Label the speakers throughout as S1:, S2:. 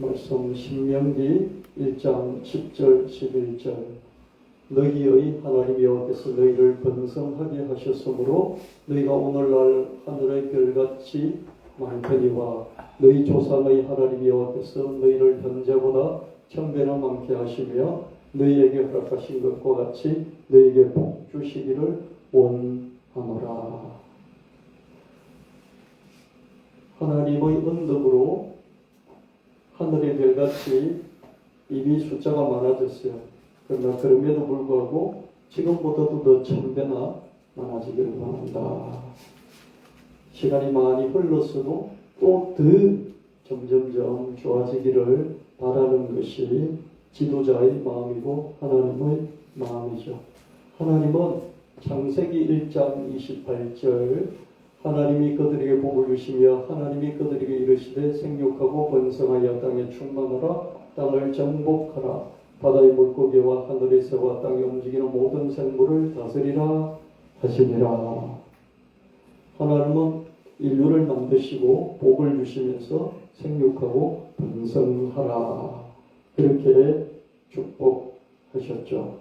S1: 말씀 신명기 1장 10절 11절 너희의 하나님 여호와께서 너희를 번성하게 하셨으므로 너희가 오늘날 하늘의 별같이 많거니와 너희 조상의 하나님 여호와께서 너희를 현재보다 천배나 많게 하시며 너희에게 허락하신 것과 같이 너희에게 복 주시기를 원하노라. 하나님의 언덕으로 하늘의 별같이 이미 숫자가 많아졌어요. 그러나 그럼에도 불구하고 지금보다도 더 천배나 많아지기를 원한다. 시간이 많이 흘렀어도 또 더 점점점 좋아지기를 바라는 것이 지도자의 마음이고 하나님의 마음이죠. 하나님은 창세기 1장 28절 하나님이 그들에게 복을 주시며 하나님이 그들에게 이르시되 생육하고 번성하여 땅에 충만하라 땅을 정복하라 바다의 물고기와 하늘의 새와 땅에 움직이는 모든 생물을 다스리라 하시니라. 하나님은 인류를 만드시고 복을 주시면서 생육하고 번성하라 그렇게 축복하셨죠.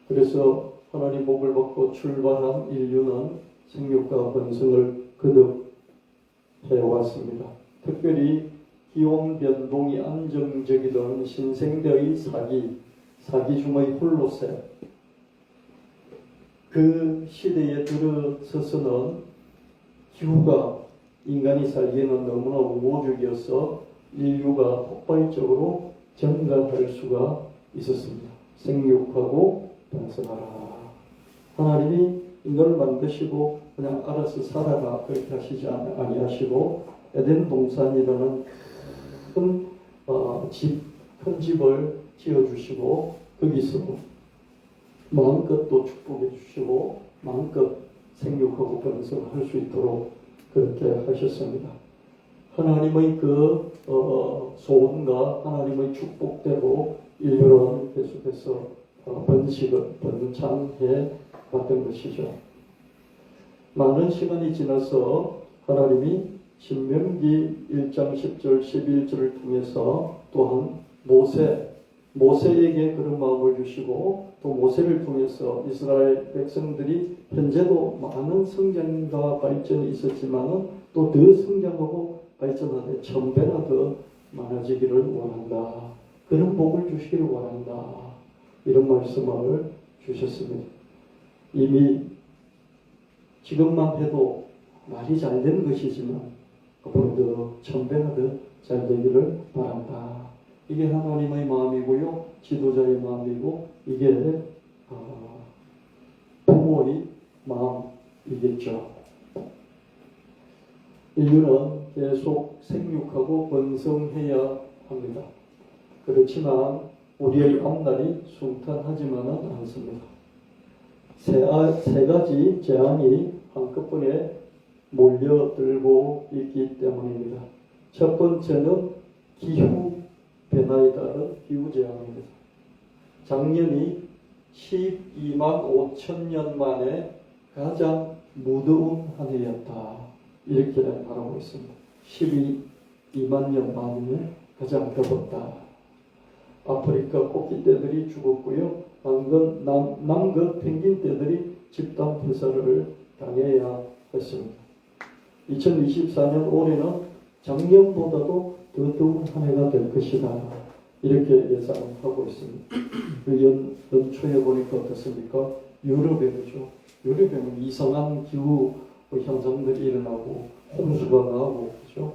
S1: 그래서 하나님 복을 받고 출발한 인류는 생육과 번성을 거듭해왔습니다. 특별히 기온 변동이 안정적이던 신생대의 사기 중의 홀로세 그 시대에 들어서서는 기후가 인간이 살기에는 너무나 우호적이어서 인류가 폭발적으로 증가할 수가 있었습니다. 생육하고 번성하라. 하나님이 인간을 만드시고 그냥 알아서 살아라 그렇게 하시지 아니하시고 에덴 동산이라는 큰 집을 지어주시고 거기서 마음껏 또 축복해 주시고 마음껏 생육하고 번성할 수 있도록 그렇게 하셨습니다. 하나님의 그 소원과 하나님의 축복대로 인류는 계속해서 번창해 왔던 것이죠. 많은 시간이 지나서 하나님이 신명기 1장 10절 11절을 통해서 또한 모세에게 그런 마음을 주시고 또 모세를 통해서 이스라엘 백성들이 현재도 많은 성장과 발전이 있었지만 또 더 성장하고 발전하되 천배나 더 많아지기를 원한다. 그런 복을 주시기를 원한다. 이런 말씀을 주셨습니다. 이미 지금만 해도 말이 잘 되는 것이지만 앞으로도 천배나 더 잘 되기를 바란다. 이게 하나님의 마음이고요. 지도자의 마음이고 이게 부모의 마음이겠죠. 인류는 계속 생육하고 번성해야 합니다. 그렇지만 우리의 앞날이 순탄하지만은 않습니다. 세 가지 재앙이 한꺼번에 몰려들고 있기 때문입니다. 첫 번째는 기후 변화에 따른 기후재앙입니다. 작년이 12만 5천 년 만에 가장 무더운 한 해였다. 이렇게 말하고 있습니다. 12만 년 만에 가장 더웠다. 아프리카 코끼떼들이 죽었고요. 남극 펭귄떼들이 집단 폐사를 당해야 했습니다. 2024년 올해는 작년보다도 더 더운 한 해가 될 것이다. 이렇게 예상하고 있습니다. 연초에 보니까 어떻습니까? 유럽에죠. 유럽에는 이상한 기후 현상들이 일어나고 홍수가 나고 그죠?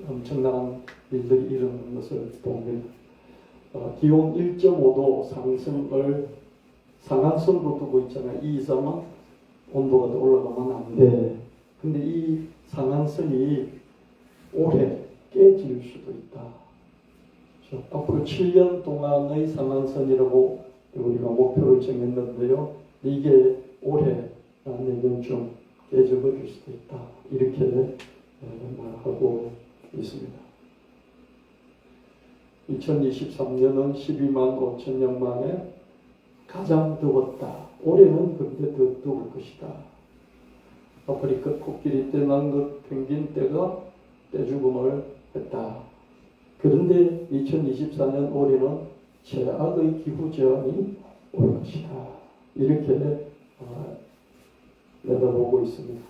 S1: 엄청난 일들이 일어나는 것을 봅니다. 기온 1.5도 상한선으로 두고 있잖아요. 이 이상은 온도가 더 올라가면 안 돼. 근데 이 상한선이 올해 깨질 수도 있다. 앞으로 7년 동안의 상한선이라고 우리가 목표를 정했는데요. 이게 올해 내년쯤 깨져버릴 수도 있다. 이렇게 말하고 있습니다. 2023년은 12만 5천 년 만에 가장 더웠다. 올해는 그런데 더 더울 것이다. 아프리카 코끼리 떼, 남극 펭귄 떼가 떼죽음을 했다. 그런데 2024년 올해는 최악의 기후저항이 올 것이다. 이렇게 내다보고 있습니다.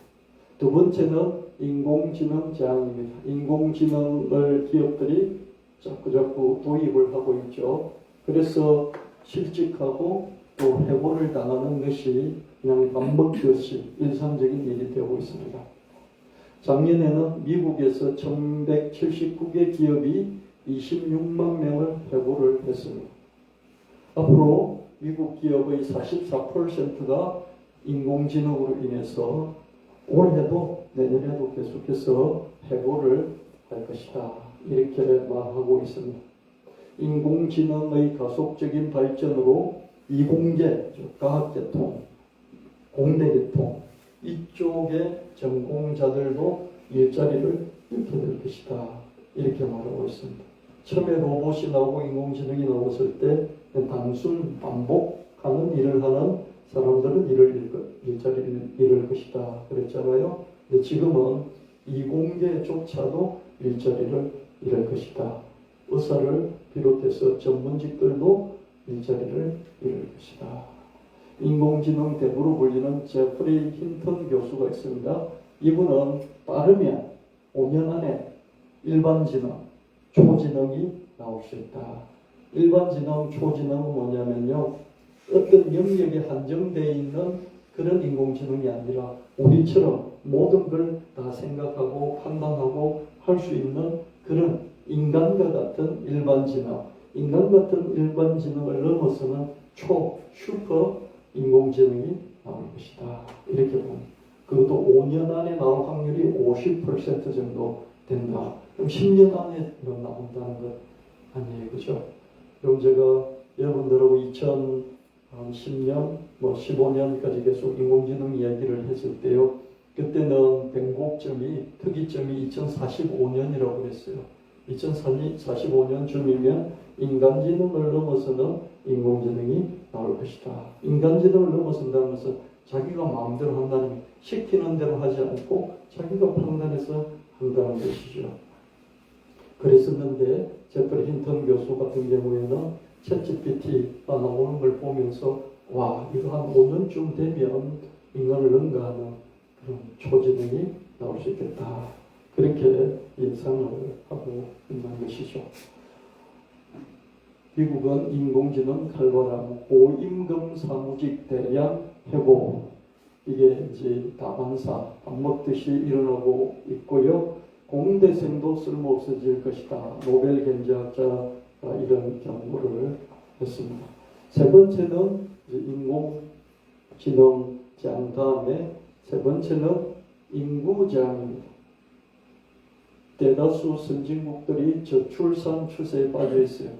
S1: 두 번째는 인공지능 저항입니다. 인공지능을 기업들이 자꾸 도입을 하고 있죠. 그래서 실직하고 또 해고를 당하는 것이 그냥 반복되었이 일상적인 일이 되고 있습니다. 작년에는 미국에서 1179개 기업이 26만 명을 해고를 했습니다. 앞으로 미국 기업의 44%가 인공지능으로 인해서 올해도 내년에도 계속해서 해고를 할 것이다. 이렇게 말하고 있습니다. 인공지능의 가속적인 발전으로 이공계, 과학계통, 공대계통 이쪽의 전공자들도 일자리를 잃게 될 것이다. 이렇게 말하고 있습니다. 처음에 로봇이 나오고 인공지능이 나왔을 때 단순 반복하는 일을 하는 사람들은 일자리를 잃을 것이다. 그랬잖아요. 근데 지금은 이공계조차도 일자리를 잃을 것이다. 의사를 비롯해서 전문직들도 일자리를 잃을 것이다. 인공지능 대부로 불리는 제프리 힌턴 교수가 있습니다. 이분은 빠르면 5년 안에 일반지능, 초지능이 나올 수 있다. 일반지능, 초지능은 뭐냐면요. 어떤 영역에 한정되어 있는 그런 인공지능이 아니라 우리처럼 모든 걸 다 생각하고 판단하고 할 수 있는 그런 인간과 같은 일반지능, 인간 같은 일반지능을 넘어서는 슈퍼 인공지능이 나올 것이다. 이렇게 봅니다. 그것도 5년 안에 나올 확률이 50% 정도 된다. 그럼 10년 안에 나온다는 것 아니에요. 그죠? 그럼 제가 여러분들하고 2010년, 15년까지 계속 인공지능 이야기를 했을 때요. 그때는 변곡점이, 특이점이 2045년이라고 그랬어요. 2045년쯤이면 인간지능을 넘어서는 인공지능이 나올 것이다. 인간지능을 넘어선다는 것은 자기가 마음대로 한다는 게 시키는 대로 하지 않고 자기가 판단해서 한다는 것이죠. 그랬었는데 제프리 힌턴 교수 같은 경우에는 챗GPT가 나오는 걸 보면서 와, 이거 한 5년쯤 되면 인간을 능가하는 그런 초지능이 나올 수 있겠다. 그렇게 예상을 하고 있는 것이죠. 미국은 인공지능 칼바람, 고임금 사무직 대량 해고, 이게 이제 다반사, 밥 먹듯이 일어나고 있고요. 공대생도 쓸모없어질 것이다. 노벨 경제학자가 이런 경고를 했습니다. 세 번째는 인공지능 제한 다음에 세 번째는 인구제한입니다. 대다수 선진국들이 저출산 추세에 빠져 있어요.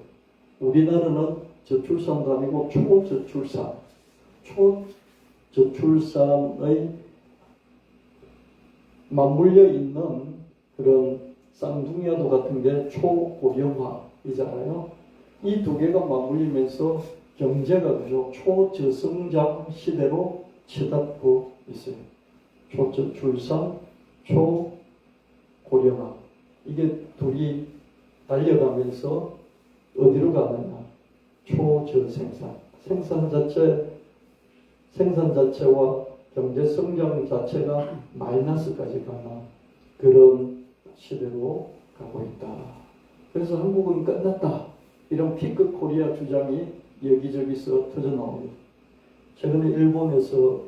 S1: 우리나라는 저출산도 아니고 초저출산의 맞물려 있는 그런 쌍둥이와도 같은 게 초고령화이잖아요. 이 두 개가 맞물리면서 경제가 그죠 초저성장 시대로 치닫고 있어요. 초저출산, 초고령화. 이게 둘이 달려가면서 어디로 가느냐? 초저생산. 생산 자체와 경제 성장 자체가 마이너스까지 가는 그런 시대로 가고 있다. 그래서 한국은 끝났다. 이런 피크 코리아 주장이 여기저기서 터져 나옵니다. 최근에 일본에서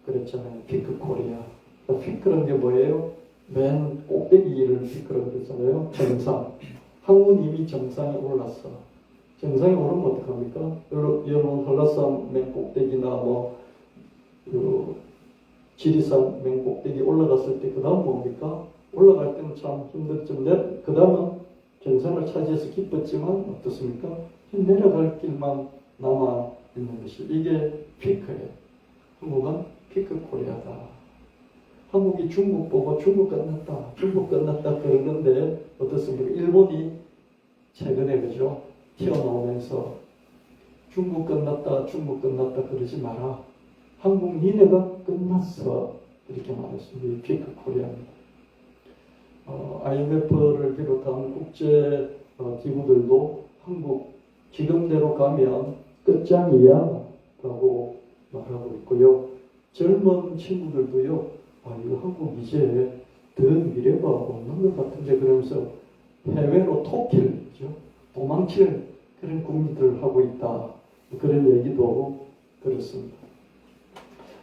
S1: 그랬잖아요. 피크 코리아. 피크라는 게 뭐예요? 맨 꼭대기를 피크라고 그랬잖아요. 정상. 한국은 이미 정상에 올랐어. 정상에 오르면 어떡합니까? 여러분 한라산 맨 꼭대기나 지리산 맨 꼭대기 올라갔을 때 그 다음 뭡니까? 올라갈 때는 참 힘들었지만 그 다음은 정상을 차지해서 기뻤지만 어떻습니까? 내려갈 길만 남아 있는 것이 이게 피크예요. 한국은 피크 코리아다. 한국이 중국 보고 중국 끝났다 그러는데 어떻습니까? 일본이 최근에 그죠? 튀어나오면서 중국 끝났다 그러지 마라. 한국 니네가 끝났어. 이렇게 말했습니다. 피크 코리아입니다. IMF를 비롯한 국제 기구들도 한국 지금대로 가면 끝장이야 라고 말하고 있고요. 젊은 친구들도요, 이거 한국 이제 더 미래가 없는 것 같은데 그러면서 해외로 토끼죠, 도망칠 그런 국민들을 하고 있다. 그런 얘기도 들었습니다.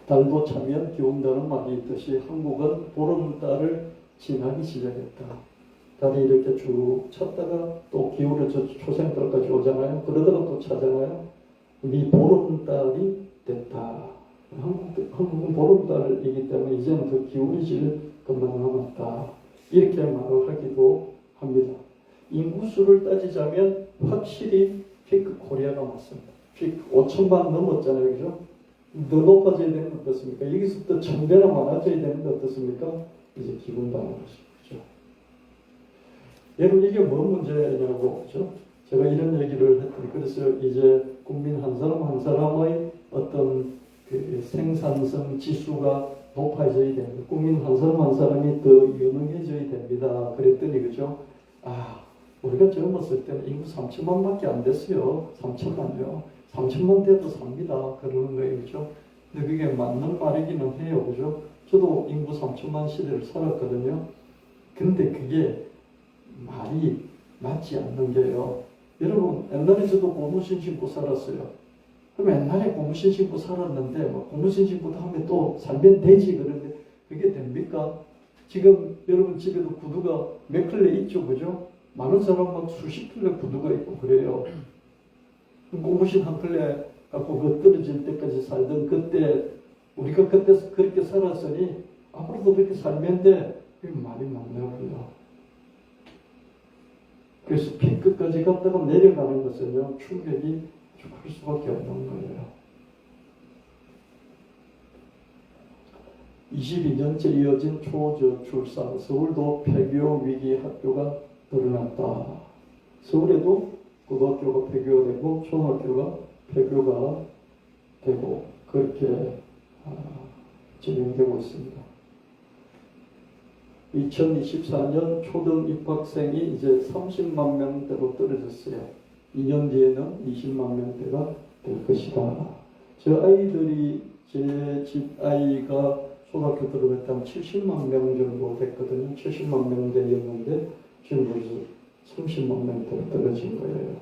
S1: 달도 차면 기운다는 말이 있듯이 한국은 보름달을 지나기 시작했다. 달이 이렇게 쭉 찼다가 또 기울어져 초생달까지 오잖아요. 그러다가 또 차잖아요. 이 보름달이 됐다. 한국은 보름달이기 때문에 이제는 더 기울어질 것만 남았다. 이렇게 말을 하기도 합니다. 인구수를 따지자면 확실히 피크 코리아가 맞습니다. 피크 5천만 넘었잖아요. 그죠? 더 높아져야 되는 것 어떻습니까? 여기서부터 1000배나 많아져야 되는 것 어떻습니까? 이제 기분당하는 것이죠. 여러분, 이게 뭔 문제냐고, 그죠? 제가 이런 얘기를 했더니, 그래서 이제 국민 한 사람 한 사람의 어떤 그 생산성 지수가 높아져야 됩니다. 국민 한 사람 한 사람이 더 유능해져야 됩니다. 그랬더니, 그죠? 우리가 젊었을 때는 인구 3천만밖에 안 됐어요. 3천만요. 3천만 돼도 삽니다. 그러는 거예요. 그죠? 근데 그게 맞는 말이기는 해요. 그죠? 저도 인구 3천만 시대를 살았거든요. 근데 그게 말이 맞지 않는 게요. 여러분, 옛날에 저도 고무신 신고 살았어요. 그럼 옛날에 고무신 신고 살았는데, 고무신 신고 다음에 또 살면 되지. 그런데 그게 됩니까? 지금 여러분 집에도 구두가 몇 켤레 있죠. 그죠? 많은 사람 막 수십 켤레 구두가 있고 그래요. 고무신 한 켤레 갖고 그 떨어질 때까지 살던 그때, 우리가 그때 그렇게 살았으니 앞으로도 그렇게 살면 돼. 그게 말이 맞냐고요. 그래서 핑크까지 갔다가 내려가는 것은요, 충격이 클 수밖에 없는 거예요. 22년째 이어진 초저출산, 서울도 폐교 위기 학교가 드러났다. 서울에도 고등학교가 폐교가 되고 초등학교가 폐교가 되고 그렇게 진행되고 있습니다. 2024년 초등 입학생이 이제 30만 명대로 떨어졌어요. 2년 뒤에는 20만 명대가 될 것이다. 저 아이들이 제 집 아이가 초등학교 들어갔다면 70만 명 정도 됐거든요. 70만 명대였는데 지금 벌써 30만 명대로 떨어진 거예요.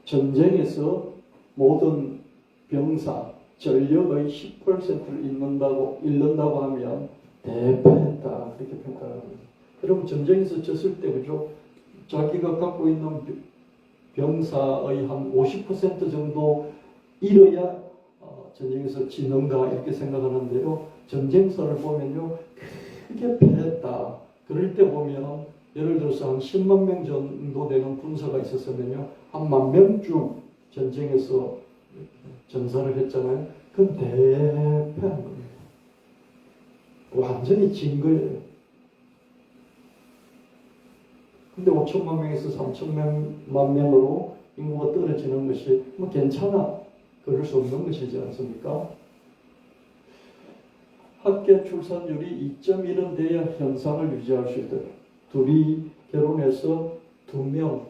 S1: 전쟁에서 모든 병사, 전력의 10%를 잃는다고 하면 대패했다. 그렇게 평가합니다. 여러분, 전쟁에서 졌을 때, 그죠? 자기가 갖고 있는 병사의 한 50% 정도 잃어야 전쟁에서 지는가 이렇게 생각하는데요. 전쟁사를 보면요, 크게 패했다. 그럴 때 보면 예를 들어서 한 10만 명 정도 되는 군사가 있었으면요, 한 10,000명쯤 전쟁에서 전사를 했잖아요. 그럼 대패한 겁니다. 완전히 진 거예요. 근데 5천만 명에서 3천만 명으로 인구가 떨어지는 것이 괜찮아. 그럴 수 없는 것이지 않습니까? 합계 출산율이 2.1은 돼야 현상을 유지할 수 있도록. 둘이 결혼해서 2명,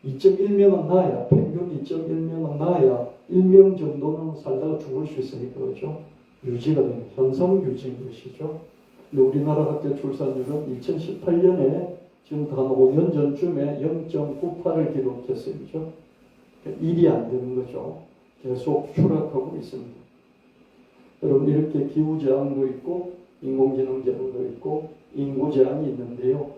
S1: 2.1명은 나야, 평균 2.1명은 나야 1명 정도는 살다가 죽을 수 있으니까, 그렇죠? 유지가 되는 현상 유지인 것이죠. 근데 우리나라 합계 출산율은 2018년에 지금부터 한 5년 전쯤에 0.98을 기록했어요. 그렇죠? 1이 안 되는 거죠. 계속 추락하고 있습니다. 여러분, 이렇게 기후재앙도 있고 인공지능재앙도 있고 인구재앙이 있는데요.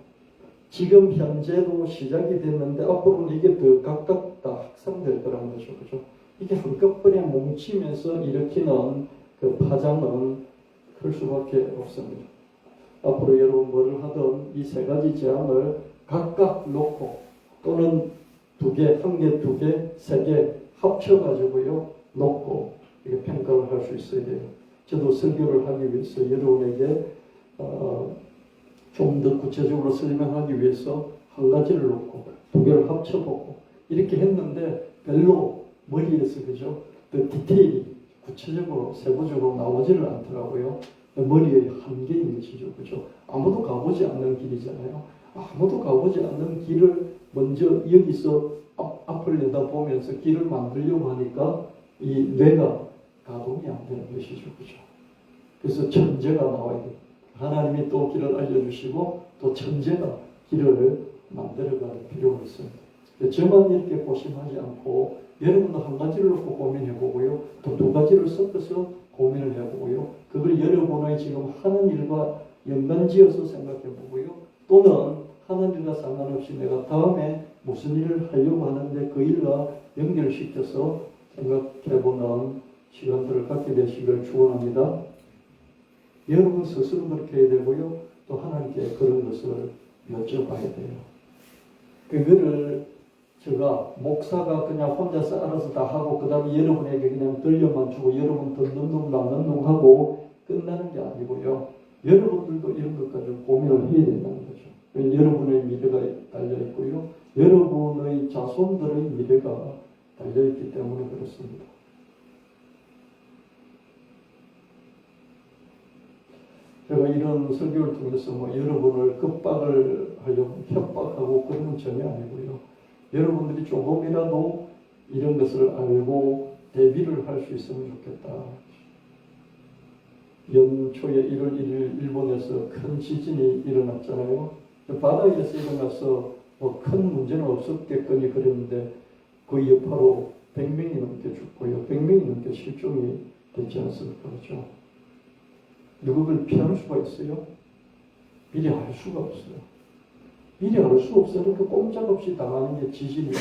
S1: 지금 현재도 시작이 됐는데 앞으로는 이게 더 가깝다 확산될 거라는 거죠. 그죠? 이게 한꺼번에 뭉치면서 일으키는 그 파장은 클 수밖에 없습니다. 앞으로 여러분 뭐를 하든 이 세 가지 재앙을 각각 놓고 또는 두 개, 한 개, 두 개, 세 개 합쳐가지고요 놓고 이게 평가를 할 수 있어야 돼요. 저도 설교를 하기 위해서 여러분에게 좀 더 구체적으로 설명하기 위해서 한 가지를 놓고 두 개를 합쳐보고 이렇게 했는데 별로 머리에서 그죠? 그 디테일이 구체적으로 세부적으로 나오지를 않더라고요. 머리의 한계인 것이죠. 그죠? 아무도 가보지 않는 길이잖아요. 아무도 가보지 않는 길을 먼저 여기서 앞을 내다보면서 길을 만들려고 하니까 이 뇌가 가동이 안 되는 것이죠. 그죠? 그래서 천재가 나와야 돼요. 하나님이 또 길을 알려주시고 또 천재가 길을 만들어갈 필요가 있습니다. 저만 이렇게 고심하지 않고 여러분도 한 가지를 놓고 고민해보고요. 또 두 가지를 섞어서 고민을 해보고요. 그걸 여러분의 지금 하는 일과 연관지어서 생각해보고요. 또는 하는 일과 상관없이 내가 다음에 무슨 일을 하려고 하는데 그 일과 연결시켜서 생각해보는 시간들을 갖게 되시길 축원합니다. 여러분 스스로 그렇게 해야 되고요. 또 하나님께 그런 것을 여쭤봐야 돼요. 그거를 제가 목사가 그냥 혼자서 알아서 다 하고 그 다음에 여러분에게 그냥 들려만 주고 여러분 듣는 둥 하고 끝나는 게 아니고요. 여러분들도 이런 것 가지고 고민을 해야 된다는 거죠. 여러분의 미래가 달려있고요. 여러분의 자손들의 미래가 달려있기 때문에 그렇습니다. 제가 이런 설교를 통해서 여러분을 급박을 하려고 협박하고 그런 건 전혀 아니고요. 여러분들이 조금이라도 이런 것을 알고 대비를 할 수 있으면 좋겠다. 연초에 1월 1일 일본에서 큰 지진이 일어났잖아요. 바다에서 일어나서 큰 문제는 없었겠거니 그랬는데 그 여파로 100명이 넘게 죽고요. 100명이 넘게 실종이 됐지 않습니까? 그렇죠? 누가 그걸 피할 수가 있어요? 미리 알 수가 없어요. 미리 알 수 없으니까 꼼짝없이 당하는 게 지진이에요.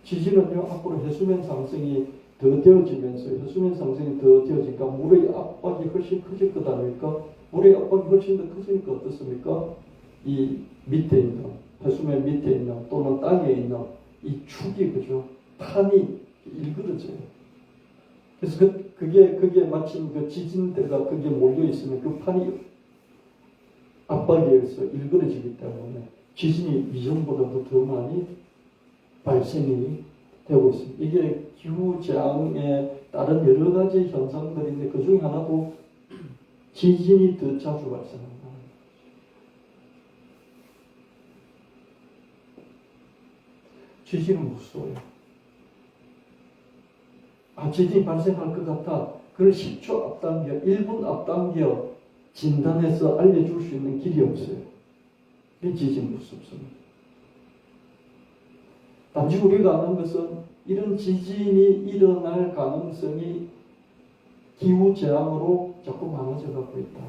S1: 지진은요, 앞으로 해수면 상승이 더 되어지면서 해수면 상승이 더 되어지니까 물의 압박이 훨씬 커질 것 아닙니까? 물의 압박이 훨씬 더 커지니까 어떻습니까? 이 밑에 있는, 해수면 밑에 있는 또는 땅에 있는 이 축이, 그죠? 판이 일그러져요. 그래서 그게 마침 그 지진대가 그게 몰려있으면 그 판이 압박에 의해서 일그러지기 때문에 지진이 이전보다도 더 많이 발생이 되고 있습니다. 이게 기후재앙에 따른 여러 가지 현상들인데 그 중에 하나도 지진이 더 자주 발생합니다. 지진은 무서워요. 지진이 발생할 것 같아. 그걸 10초 앞당겨, 1분 앞당겨 진단해서 알려줄 수 있는 길이 없어요. 이 지진 무섭습니다. 단지 우리가 아는 것은 이런 지진이 일어날 가능성이 기후재앙으로 자꾸 많아져 가고 있다.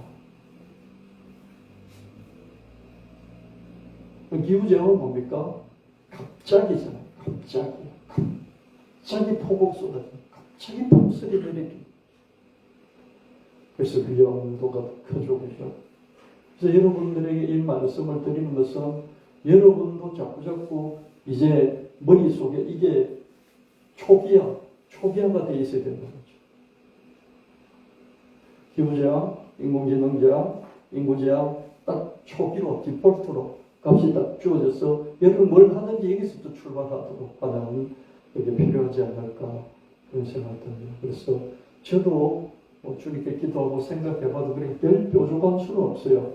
S1: 기후재앙은 뭡니까? 갑자기잖아요. 갑자기 폭우 쏟아져. 갑자기 폭설이 내리기. 그래서 위험도가 크죠. 그죠? 그래서 여러분들에게 이 말씀을 드리는 것은 여러분도 자꾸자꾸 이제 머릿속에 이게 초기화가 되어 있어야 된다는 거죠. 기후재앙, 인공지능재앙, 인구재앙 딱 초기로, 디폴트로 값이 딱 주어져서 여러분 뭘 하든지 여기서부터 출발하도록 하는 그게 필요하지 않을까 그런 생각이 듭니다. 그래서 저도 주님께 기도하고 생각해봐도 그렇게 별 뾰족한 수는 없어요.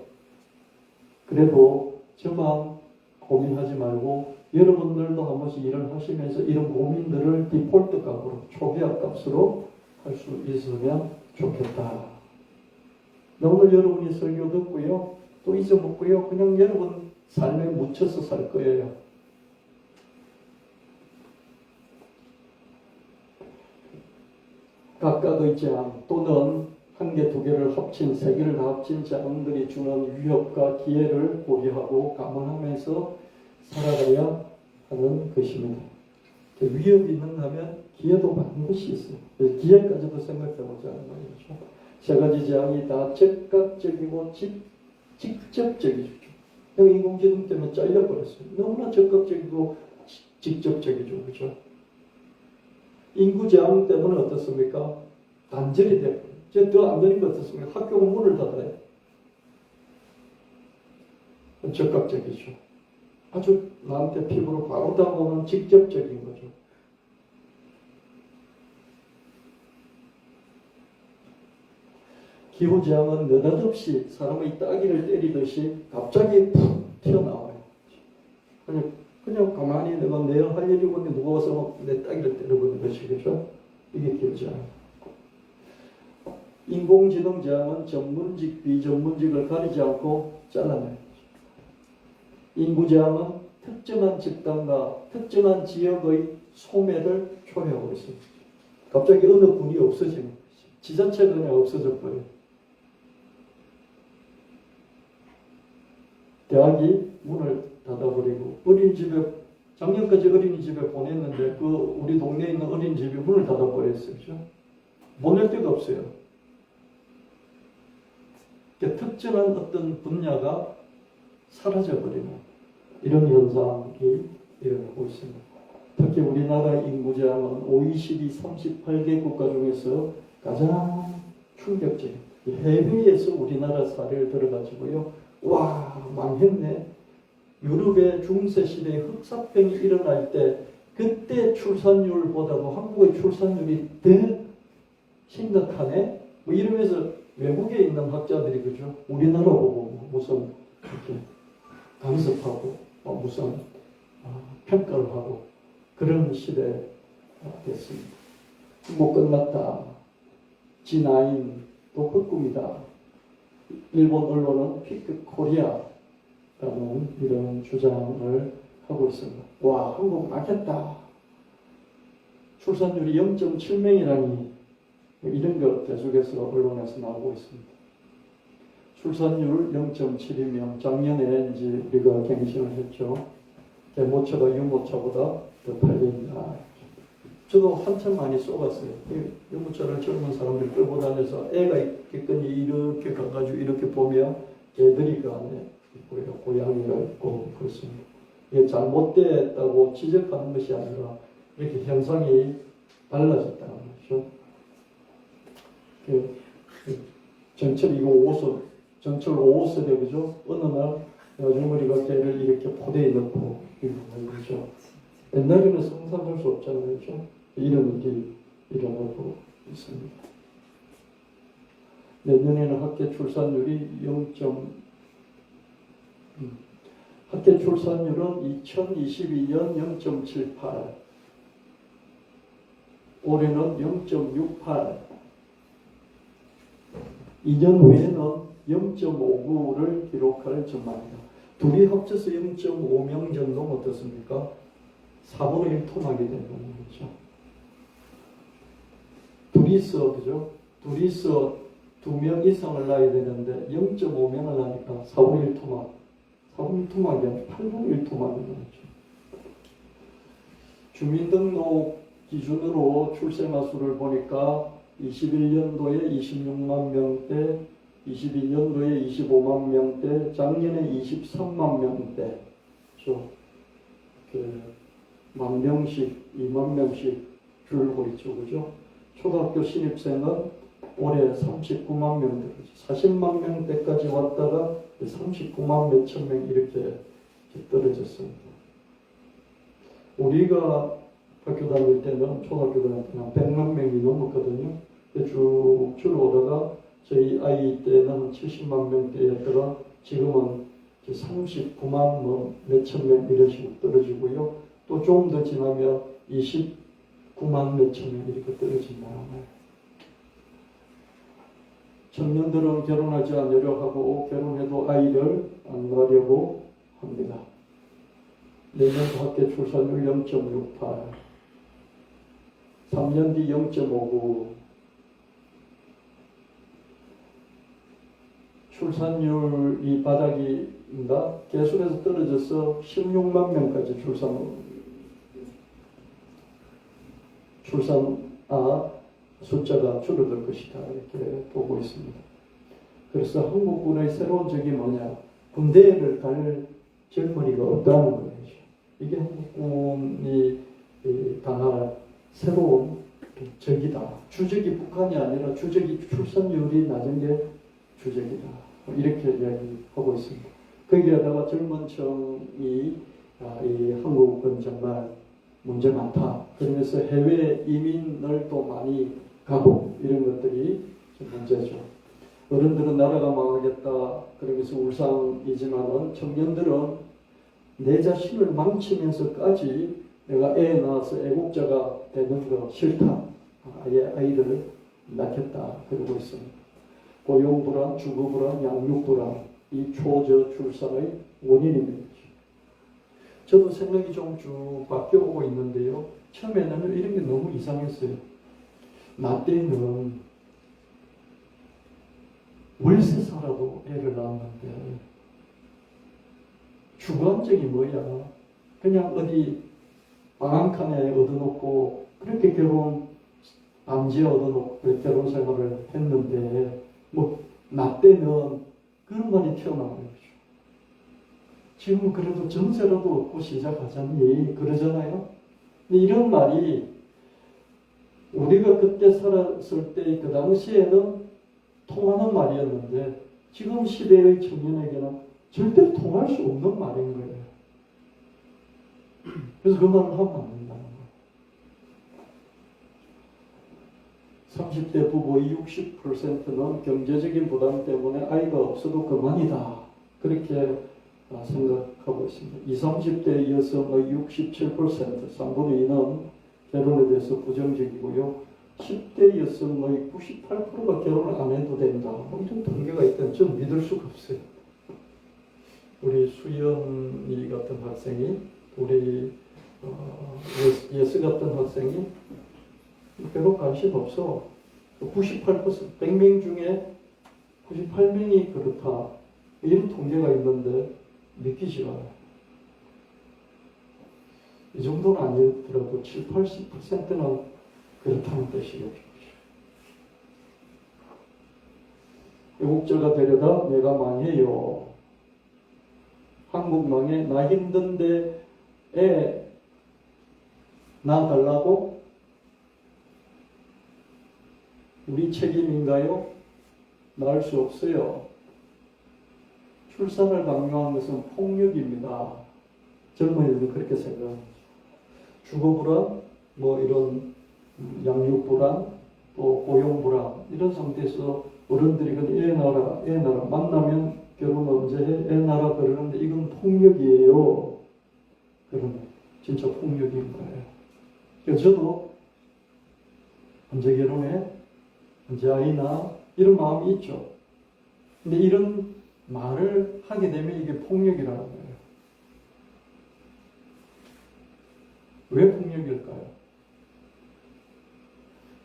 S1: 그래도 저만 고민하지 말고 여러분들도 한 번씩 일을 하시면서 이런 고민들을 디폴트 값으로 초기화 값으로 할 수 있으면 좋겠다. 오늘 여러분이 설교 듣고요. 또 잊어먹고요. 그냥 여러분 삶에 묻혀서 살 거예요. 각각의 재앙 또는 한 개, 두 개를 합친, 세 개를 다 합친 재앙들이 주는 위협과 기회를 고려하고 감안하면서 살아가야 하는 것입니다. 위협이 있는가 하면 기회도 많은 것이 있어요. 기회까지도 생각해보자는 말이죠. 세 가지 재앙이 다 즉각적이고 직접적이죠. 인공지능 때문에 잘려버렸어요. 너무나 적극적이고 직접적이죠. 그죠? 인구재앙 때문에 어떻습니까? 단절이 되고 이제 더 안 되는 거 어떻습니까? 학교가 문을 닫아요. 적극적이죠. 아주 나한테 피부로 바로 다가오는 직접적인 거죠. 기후재앙은 느닷없이 사람의 따귀를 때리듯이 갑자기 푹 튀어나와요. 그냥 가만히 내가 내일 할 일이고 누가 와서 내 따기를 때려보는 것이겠죠. 이게 교제예요. 인공지능 제한은 전문직, 비전문직을 가리지 않고 잘라내요. 인구 제한은 특정한 집단과 특정한 지역의 소매를 초래하고 있습니다. 갑자기 어느 군이 없어지는 거죠. 지자체가 그냥 없어져 버려요. 대학이 문을 닫아버리고 어린이집에 작년까지 어린이집에 보냈는데 그 우리 동네에 있는 어린이집이 문을 닫아버렸어요. 그렇죠? 보낼 데가 없어요. 그러니까 특정한 어떤 분야가 사라져버리는 이런 현상이 일어나고 있습니다. 특히 우리나라 인구 제한은 OECD 38개 국가 중에서 가장 충격적인 해외에서 우리나라 사례를 들어가지고요. 와, 망했네. 유럽의 중세 시대에 흑사병이 일어날 때 그때 출산율보다도 한국의 출산율이 더 심각하네. 뭐 이러면서 외국에 있는 학자들이 그죠. 우리나라 보고 무슨 이렇게 간섭하고 무슨 평가를 하고 그런 시대가 됐습니다. 못 끝났다. G9 또 헛꿈이다. 일본 언론은 피크 코리아라는 이런 주장을 하고 있습니다. 와, 한국 망했다. 출산율이 0.7명이라니 이런 것 계속해서 언론에서 나오고 있습니다. 출산율 0.7이면 작년에 이제 우리가 갱신을 했죠. 개모차가 유모차보다 더 팔린다. 저도 한참 많이 쏘갔어요. 유모차를 젊은 사람들이 끌고 다녀서 애가 있겠거니 이렇게 가가지고 이렇게 보면 개들이 그 안에 있고요. 고양이가 있고 그렇습니다. 이게 잘못됐다고 지적하는 것이 아니라 이렇게 현상이 달라졌다는 거죠. 전철 이거 5선, 전철 5호선에 그죠? 어느 날 아주머니가 개를 이렇게 포대에 넣고 이러는 거죠. 옛날에는 상상할 수 없잖아요. 그죠? 이런 일이 일어나고 있습니다. 내년에는 학계 출산율이 학계 출산율은 2022년 0.78, 올해는 0.68, 2년 후에는 0.59를 기록할 전망입니다. 둘이 합쳐서 0.5명 정도면 어떻습니까? 4분의 1 토막이 되는 거죠. 둘이서, 그죠? 둘이서 2명 이상을 낳아야 되는데 0.5명을 낳으니까 4분의 1 토막. 4분의 1 토막이 아니라 8분의 1 토막인 거죠. 주민등록 기준으로 출생아 수를 보니까 21년도에 26만 명대, 22년도에 25만 명대, 작년에 23만 명대, 만 명씩, 2만 명씩 줄고 있죠, 그죠? 초등학교 신입생은 올해 39만 명대, 40만 명대까지 왔다가 39만 몇천 명 이렇게 떨어졌습니다. 우리가 학교 다닐 때는, 초등학교 다닐 때는 100만 명이 넘었거든요. 쭉 줄어오다가 저희 아이 때는 70만 명대였다가 지금은 39만 몇천 명 이런 식으로 떨어지고요. 또 좀 더 지나면 29만 몇천 명 이렇게 떨어진다는 거예요. 청년들은 결혼하지 않으려 하고 결혼해도 아이를 안 낳으려고 합니다. 내년도 학계 출산율 0.68, 3년 뒤 0.59, 출산율이 바닥인가? 계속해서 떨어져서 16만 명까지 출산아 숫자가 줄어들 것이다 이렇게 보고 있습니다. 그래서 한국군의 새로운 적이 뭐냐? 군대를 갈 젊은이가 없다는 거예요. 이게 한국군이 당할 새로운 적이다. 주적이 북한이 아니라 주적이 출산율이 낮은 게 주적이다. 이렇게 이야기하고 있습니다. 거기에다가 젊은 층이 이 한국은 정말 문제 많다. 그러면서 해외 이민을 또 많이 가고 이런 것들이 좀 문제죠. 어른들은 나라가 망하겠다 그러면서 울상이지만은 청년들은 내 자신을 망치면서까지 내가 애 낳아서 애국자가 되는 거 싫다. 아예 아이를 낳겠다. 그러고 있습니다. 고용불안, 주거불안, 양육불안 이 초저출산의 원인입니다. 저도 생각이 좀 쭉 바뀌어오고 있는데요. 처음에는 이런 게 너무 이상했어요. 나 때는 월세사라도 애를 낳았는데 주관적이 뭐야? 그냥 어디 방 한 칸에 얻어놓고 그렇게 암지에 얻어놓고 결혼 생활을 했는데 뭐 나 때는 그런 말이 튀어나오는 거죠. 지금은 그래도 전세라도 얻고 시작하자니 그러잖아요. 근데 이런 말이 우리가 그때 살았을 때 그 당시에는 통하는 말이었는데 지금 시대의 청년에게는 절대로 통할 수 없는 말인 거예요. 그래서 그 말을 하면 안 된다는 거예요. 30대 부부의 60%는 경제적인 부담 때문에 아이가 없어도 그만이다. 그렇게 생각하고 있습니다. 20, 30대 여성의 67%, 3분의 2는 결혼에 대해서 부정적이고요. 10대 여성의 98%가 결혼을 안 해도 된다. 이런 통계가 있다면 저는 믿을 수가 없어요. 우리 수연이 같은 학생이, 우리 예스 같은 학생이 별로 관심 없어. 98%, 100명 중에 98명이 그렇다. 이런 통계가 있는데 믿기지가 않아요. 이 정도는 아니더라도 7, 80%는 그렇다는 뜻이겠죠. 애국자가 되려다 내가 망해요. 한국 망해. 나 힘든데 애 낳아달라고? 우리 책임인가요? 낳을 수 없어요. 출산을 강요한 것은 폭력입니다. 젊은이들은 그렇게 생각합니다. 주거불안, 뭐 이런 양육불안, 또 고용불안 이런 상태에서 어른들이 애 낳아라 만나면 결혼 언제 해? 애 낳아라 그러는데 이건 폭력이에요. 그러면 진짜 폭력인 거예요. 그래서 저도 언제 결혼해? 언제 아이 낳아? 이런 마음이 있죠. 근데 이런 말을 하게 되면 이게 폭력이라는 거예요. 왜 폭력일까요?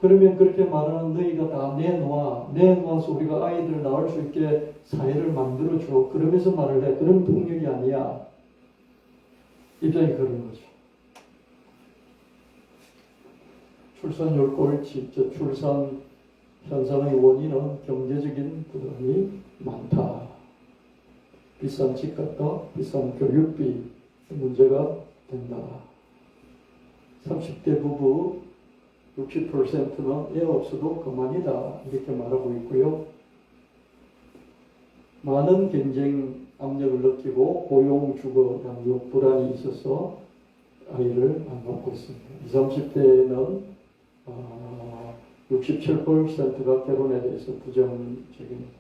S1: 그러면 그렇게 말하는 너희가 다 내놓아서 우리가 아이들을 낳을 수 있게 사회를 만들어줘. 그러면서 말을 해. 그런 폭력이 아니야. 입장이 그런 거죠. 출산율 꼴찌, 출산 현상의 원인은 경제적인 부담이 많다. 비싼 집값과 비싼 교육비 문제가 된다. 30대 부부 60%는 애 없어도 그만이다. 이렇게 말하고 있고요. 많은 경쟁 압력을 느끼고 고용, 주거, 양육 불안이 있어서 아이를 안 낳고 있습니다. 20, 30대에는 67%가 결혼에 대해서 부정적입니다.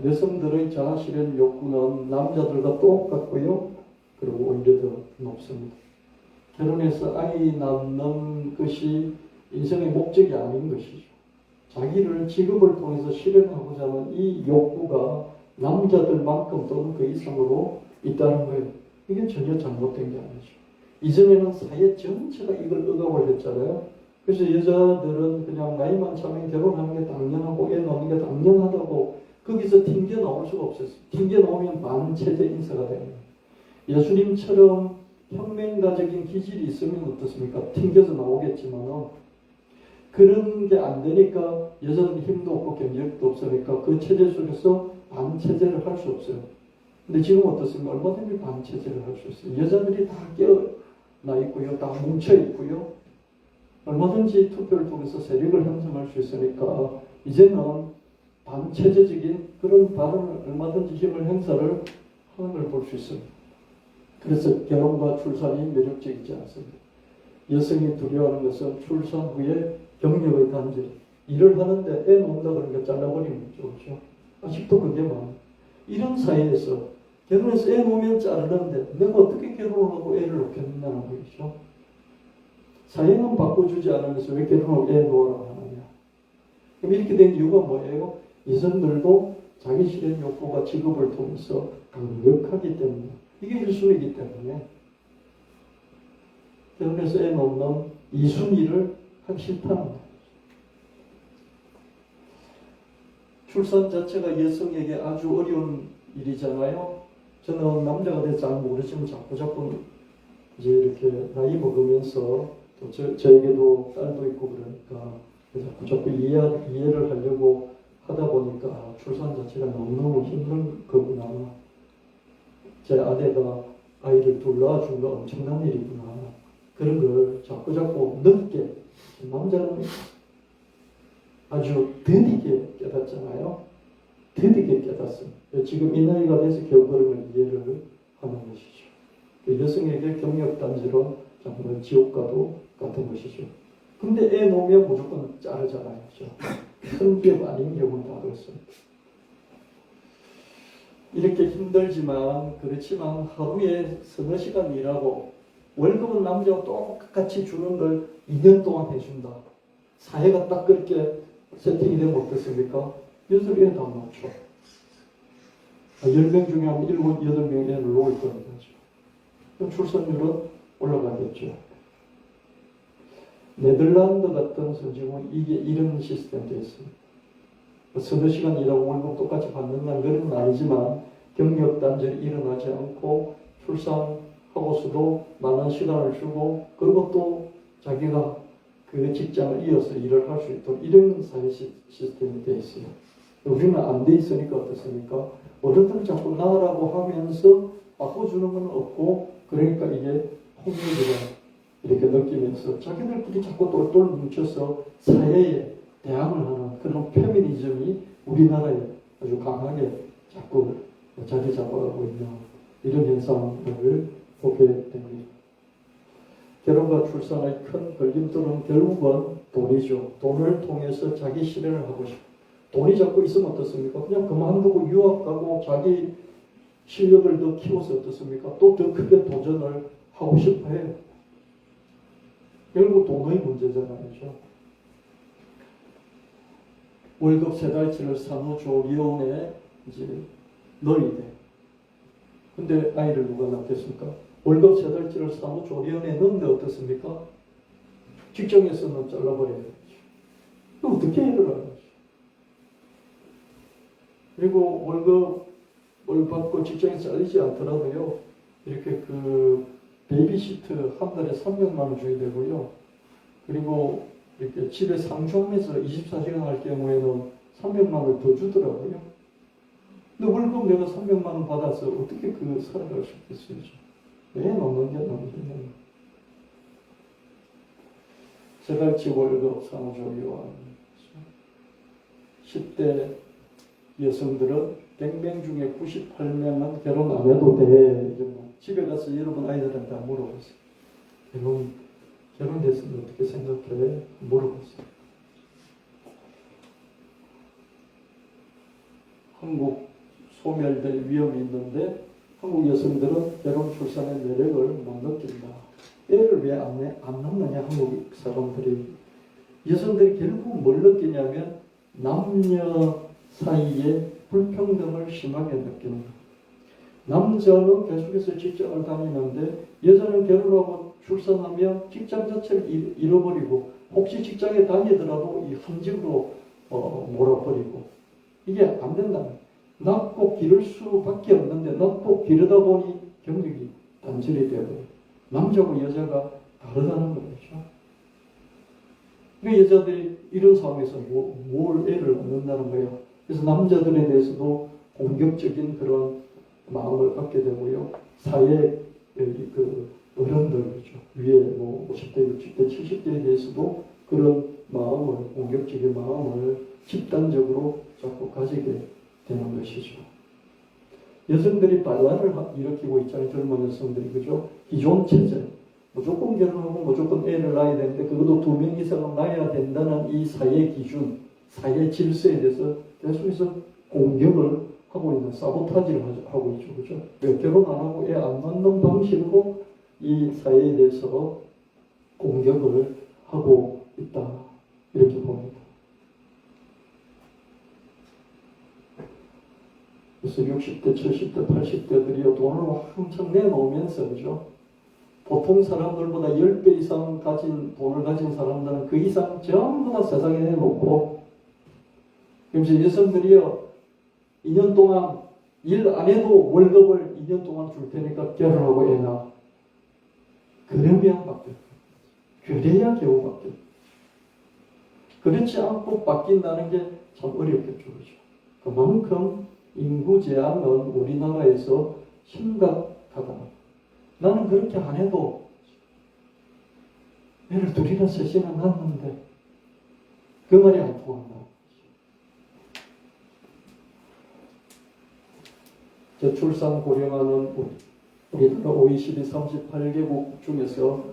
S1: 여성들의 자아실현 욕구는 남자들과 똑같고요. 그리고 오히려 더 높습니다. 결혼해서 아이 낳는 것이 인생의 목적이 아닌 것이죠. 자기를 직업을 통해서 실현하고자 하는 이 욕구가 남자들만큼 또는 그 이상으로 있다는 거예요. 이게 전혀 잘못된 게 아니죠. 이전에는 사회 전체가 이걸 억압을 했잖아요. 그래서 여자들은 그냥 나이만 차면 결혼하는 게 당연하고 애 낳는 게 당연하다고 거기서 튕겨 나올 수가 없었어요. 튕겨 나오면 반체제 인사가 되는 거예요. 예수님처럼 혁명가적인 기질이 있으면 어떻습니까? 튕겨서 나오겠지만 그런 게 안 되니까 여자들은 힘도 없고 경쟁력도 없으니까 그 체제 속에서 반체제를 할 수 없어요. 근데 지금 어떻습니까? 얼마든지 반체제를 할 수 있어요. 여자들이 다 깨어나 있고요. 다 뭉쳐 있고요. 얼마든지 투표를 통해서 세력을 형성할 수 있으니까 이제는 반체제적인 그런 발언을 얼마든지 힘을 행사를 하는 걸 볼 수 있습니다. 그래서 결혼과 출산이 매력적이지 않습니다. 여성이 두려워하는 것은 출산 후에 경력의 단절, 일을 하는데 애 놓는다 그러니까 잘라버리는 거죠. 그렇죠? 아직도 그게 많아요. 이런 사이에서 결혼해서 애 놓으면 자르는데 내가 어떻게 결혼을 하고 애를 놓겠느냐는 거죠. 사회는 바꿔주지 않으면서 왜 결혼을 애 놓으라고 하느냐. 그럼 이렇게 된 이유가 뭐예요? 여성들도 자기 실현 욕구가 직업을 통해서 강력하기 때문에 이게 1순위이기 때문에 결혼해서 애 놓는 2순위를 하기 싫다는 거예요. 출산 자체가 여성에게 아주 어려운 일이잖아요. 저는 남자가 돼서 잘 모르지만 자꾸 이제 이렇게 나이 먹으면서 또 저에게도 딸도 있고 그러니까 자꾸 이해를 하려고 하다 보니까 출산 자체가 너무너무 힘든 거구나. 제 아내가 아이를 둘 낳아준 거 엄청난 일이구나. 그런 걸 자꾸 늦게, 남자는 아주 드디게 깨닫잖아요. 드디게 깨닫습니다. 지금 이 나이가 돼서 겨우 그런 걸 이해를 하는 것이죠. 여성에게 경력단지로 정말 지옥과도 같은 것이죠. 근데 애 놓으면 무조건 자르잖아요. 큰 게 아닌 경우는 다 그렇습니다. 이렇게 힘들지만 그렇지만 하루에 서너 시간 일하고 월급은 남자와 똑같이 주는 걸 2년 동안 해준다. 사회가 딱 그렇게 세팅이 되면 어떻습니까? 6애 다 놓죠. 10명 중에 한 7, 8명이 애를 놓을 겁니다. 그럼 출산율은 올라가겠죠. 네덜란드 같은 선진국은 이게 이런 시스템이 되어 있습니다. 서너 시간 일하고 월급 똑같이 받는다는 그런 건 아니지만 경력 단절이 일어나지 않고 출산하고서도 많은 시간을 주고 그리고 또 자기가 그 직장을 이어서 일을 할 수 있도록 이런 사회 시스템이 되어 있어요. 우리는 안 돼 있으니까 어떻습니까? 어른들 자꾸 나으라고 하면서 바꿔주는 건 없고 그러니까 이게 폭력이다 이렇게 느끼면서 자기들끼리 자꾸 똘똘 뭉쳐서 사회에 대항을 하는 그런 페미니즘이 우리나라에 아주 강하게 자꾸 자리 잡아가고 있는 이런 현상을 보게 됩니다. 결혼과 출산의 큰 걸림돌은 결국은 돈이죠. 돈을 통해서 자기 실현을 하고 싶어. 돈이 자꾸 있으면 어떻습니까? 그냥 그만두고 유학 가고 자기 실력을 더 키워서 어떻습니까? 또 더 크게 도전을 하고 싶어 해요. 결국 돈의 문제잖아요. 그렇죠? 월급 3달치를 산후조리원에 이제 넣어야 돼. 근데 아이를 누가 낳겠습니까? 월급 3달치를 산후조리원에 넣는데 어떻습니까? 직장에서는 잘라버려야 되죠. 어떻게 일을 하는 거죠? 그리고 월급을 받고 직장에서 잘리지 않더라도요. 이렇게 그 베이비시트 한 달에 300만 원 줘야 되고요. 그리고 이렇게 집에 상주하면서 24시간 할 경우에는 300만 원을 더 주더라고요. 근데 월급 내가 300만 원 받아서 어떻게 그 살아갈 수 있겠어요? 왜 넣는 게 너무 힘든 3달치 월급 산후조리원 10대 여성들은 100명 중에 98명은 결혼 안 해도 돼. 집에 가서 여러분 아이들한테 물어보세요. 결혼됐으면 어떻게 생각해? 물어보세요. 한국 소멸될 위험이 있는데 한국 여성들은 결혼 출산의 매력을 못 느낀다. 애를 왜 안 낳느냐 한국 사람들이. 여성들이 결국 뭘 느끼냐면 남녀 사이에 불평등을 심하게 느끼는 거예요. 남자는 계속해서 직장을 다니는데 여자는 결혼하고 출산하면 직장 자체를 잃어버리고 혹시 직장에 다니더라도 이 현직으로 몰아버리고 이게 안 된다. 낳고 기를 수밖에 없는데 낳고 기르다 보니 경력이 단절이 되고 남자고 여자가 다르다는 거죠. 그 여자들이 이런 상황에서 뭘 애를 낳는다는 거예요. 그래서 남자들에 대해서도 공격적인 그런 마음을 갖게 되고요. 사회 그 어른들이죠. 위에 뭐 50대, 60대, 70대에 대해서도 그런 마음을, 공격적인 마음을 집단적으로 자꾸 가지게 되는 것이죠. 여성들이 반란을 일으키고 있잖아요. 젊은 여성들이, 그죠? 기존 체제, 무조건 결혼하고 무조건 애를 낳아야 되는데 그것도 2명 이상은 낳아야 된다는 이 사회 기준, 사회 질서에 대해서 계속해서 공격을 하고 있는 사보타지를 하고 있죠. 그죠? 왜 결혼 안 하고 애 안 낳는 방식으로 이 사회에 대해서 공격을 하고 있다. 이렇게 봅니다. 그래서 60대, 70대, 80대들이 돈을 엄청 내놓으면서, 그죠? 보통 사람들보다 10배 이상 돈을 가진 사람들은 그 이상 전부 다 세상에 내놓고, 그래서 여성들이요, 2년 동안 일 안 해도 월급을 2년 동안 줄 테니까 결혼하고 애 낳아. 그러면 바뀌어. 그래야 겨우 바뀌어. 그렇지 않고 바뀐다는 게 참 어렵겠죠. 그렇죠? 그만큼 인구 제한은 우리나라에서 심각하다. 나는 그렇게 안 해도 애를 둘이나 셋이나 낳았는데 그 말이 안 통한다. 저출산 고령화는 우리나라 OECD 38개국 중에서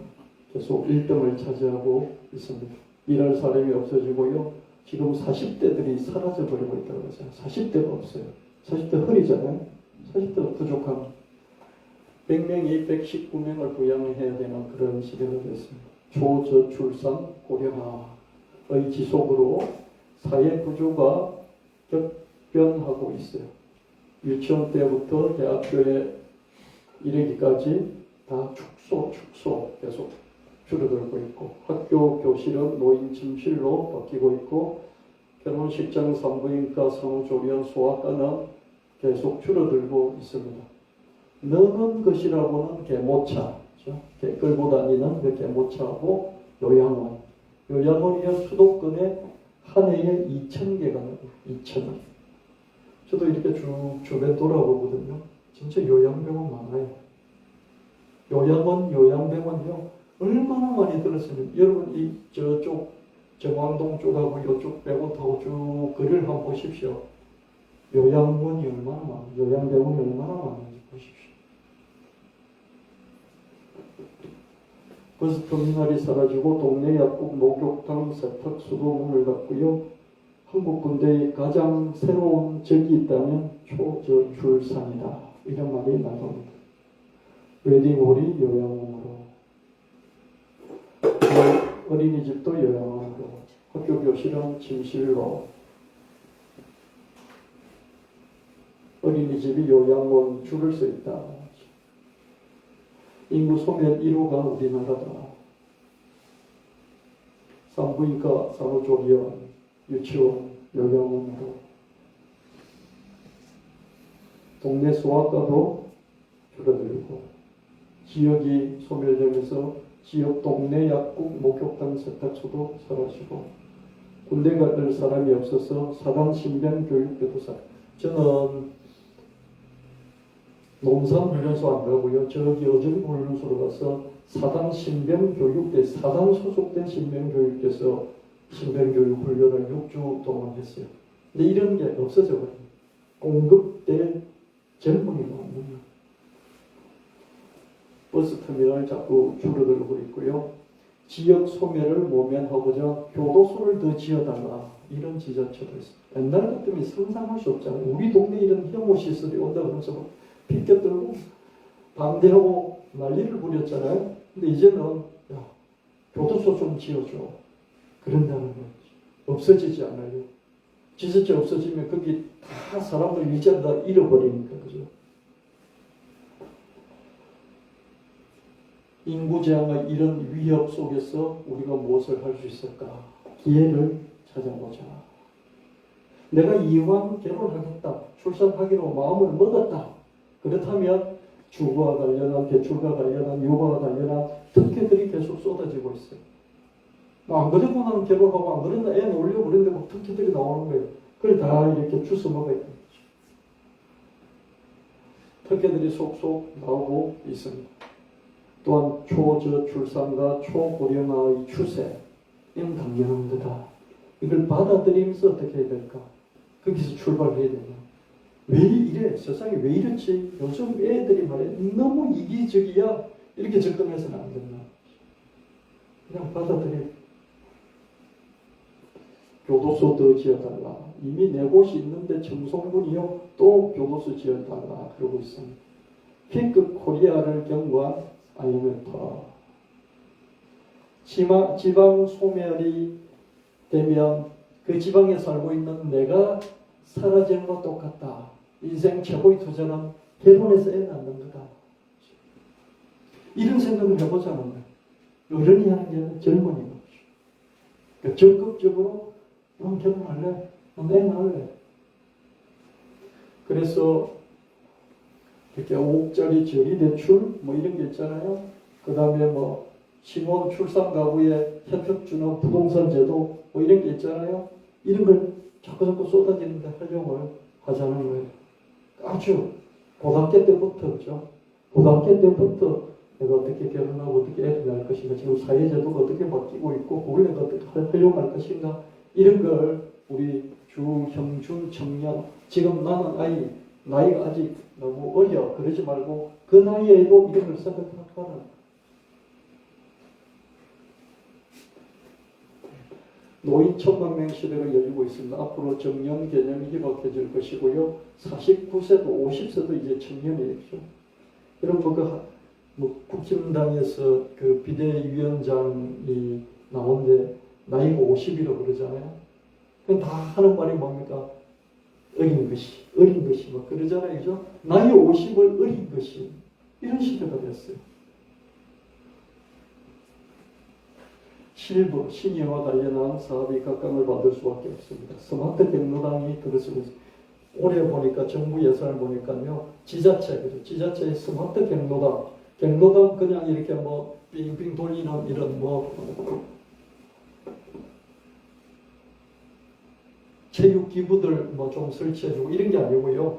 S1: 계속 1등을 차지하고 있습니다. 일할 사람이 없어지고요. 지금 40대들이 사라져버리고 있다고 해서 40대가 없어요. 40대 허리잖아요. 40대가 부족합니다. 100명이 119명을 부양해야 되는 그런 시대가 됐습니다. 초저출산 고령화의 지속으로 사회 구조가 격변하고 있어요. 유치원 때부터 대학교에 이르기까지 다 축소 계속 줄어들고 있고, 학교 교실은 노인 침실로 바뀌고 있고, 결혼식장 산부인과 산후조리원 소아과는 계속 줄어들고 있습니다. 너는 것이라고는 개모차, 개 끌고 다니는 그 개모차하고 요양원. 요양원이야 수도권에 한 해에 2,000개가 나요. 2,000개. 저도 이렇게 쭉 주변 돌아보거든요. 진짜 요양병원 많아요. 요양원, 요양병원요. 얼마나 많이 들었으면 여러분 저쪽 정왕동 쪽하고 이쪽 빼고 타고 쭉 거리를 한번 보십시오. 요양원이 얼마나 많아요. 요양병원이 얼마나 많은지 보십시오. 버스터미널이 사라지고 동네 약국, 목욕탕, 세탁소도 문을 닫고요. 한국 군대의 가장 새로운 적이 있다면 초저출산이다. 이런 말이 나옵니다. 웨딩홀이 요양원으로, 어린이집도 요양원으로, 학교 교실은 침실로, 어린이집이 요양원 줄을 서 있다. 인구 소멸 1호가 우리나라다. 산부인과, 산후조리원, 유치원, 요양원으로, 동네 소아과도 줄어들고, 지역이 소멸되면서 지역 동네 약국, 목욕탕, 세탁소도 사라지고, 군대 갈 사람이 없어서 사단 신병 교육대도 저는 농산훈련소 안 가고요. 저기 어정훈련소로 가서 사단 신병 교육대, 사단 소속된 신병 교육대에서 신병 교육 훈련을 6주 동안 했어요. 근데 이런 게 없어져 버려요. 공급될 젊은이가 없는 거예요. 버스터미널 자꾸 줄어들고 있고요. 지역 소멸을 모면하고자 교도소를 더 지어달라. 이런 지자체도 있습니다. 옛날 같으면 상상할 수 없잖아요. 우리 동네에 이런 혐오 시설이 온다 그러면서 핑계들고 반대하고 난리를 부렸잖아요. 근데 이제는 야, 교도소 좀 지어줘. 그런다는 거지. 없어지지 않아요. 지자체 없어지면 거기 다 사람들 일자리 다 잃어버리니까. 그죠? 인구 제한의 이런 위협 속에서 우리가 무엇을 할 수 있을까? 기회를 찾아보자. 내가 이왕 결혼하겠다. 출산하기로 마음을 먹었다. 그렇다면 주거와 관련한, 대출과 관련한, 육아와 관련한 특혜들이 계속 쏟아지고 있어요. 안 그래도 나는 결혼하고 안 그랬나 애 놓으려고 그랬는데 막 특혜들이 나오는 거예요. 그걸 다 이렇게 주워 먹어야 되는 거죠. 특혜들이 속속 나오고 있습니다. 또한 초저출산과 초고령화의 추세, 이건 당연한 거다. 이걸 받아들이면서 어떻게 해야 될까? 거기서 출발해야 되냐? 왜 이래? 세상이 왜 이렇지? 요즘 애들이 말해 너무 이기적이야. 이렇게 접근해서는 안 된다. 그냥 받아들여. 교도소 더 지어달라. 이미 네 곳이 있는데 청송군이요 또 교도소 지어달라 그러고 있습니다. 핑크 코리아를 경고한 IMF. 지방 소멸이 되면 그 지방에 살고 있는 내가 사라지는 것 똑같다. 인생 최고의 투자는 결혼해서 애 낳는 거다. 이런 생각을 해보자는 거예요. 어른이 하는 게 아니라 젊은이가. 그러니까 적극적으로 넌 결혼할래? 넌 애 낳을래? 그래서 이렇게 5억짜리 저리대출 뭐 이런 게 있잖아요. 그 다음에 뭐 신혼 출산 가구에 혜택 주는 부동산 제도 뭐 이런 게 있잖아요. 이런 걸 자꾸 쏟아지는데 활용을 하자는 거예요. 아주 고등학교 때부터 그죠. 고등학교 때부터 내가 어떻게 결혼하고 어떻게 애를 낳을 것인가, 지금 사회제도가 어떻게 바뀌고 있고 그걸 내가 어떻게 활용할 것인가, 이런 걸 우리 중형중 청년, 지금 나는 나이가 아직 너무 어려 그러지 말고 그 나이에도 이런 걸 생각하라. 노인 10,000명 시대가 열리고 있습니다. 앞으로 정년 개념이 희박해질 것이고요. 49세도 50세도 이제 청년이겠죠. 여러분 국힘당에서 그 비대위원장이 나오는데 나이가 50이라고 그러잖아요. 그럼 다 하는 말이 뭡니까? 어린 것이 막 그러잖아요. 그죠? 나이 50을 어린 것이, 이런 시대가 됐어요. 실버, 시니어와 관련한 사업이 각광을 받을 수밖에 없습니다. 스마트 경로당이 그렇습니다. 올해 보니까 정부 예산을 보니까요, 지자체의 스마트 경로당 그냥 이렇게 뭐 빙빙 돌리는 이런 뭐 체육 기부들 뭐 좀 설치해주고 이런 게 아니고요,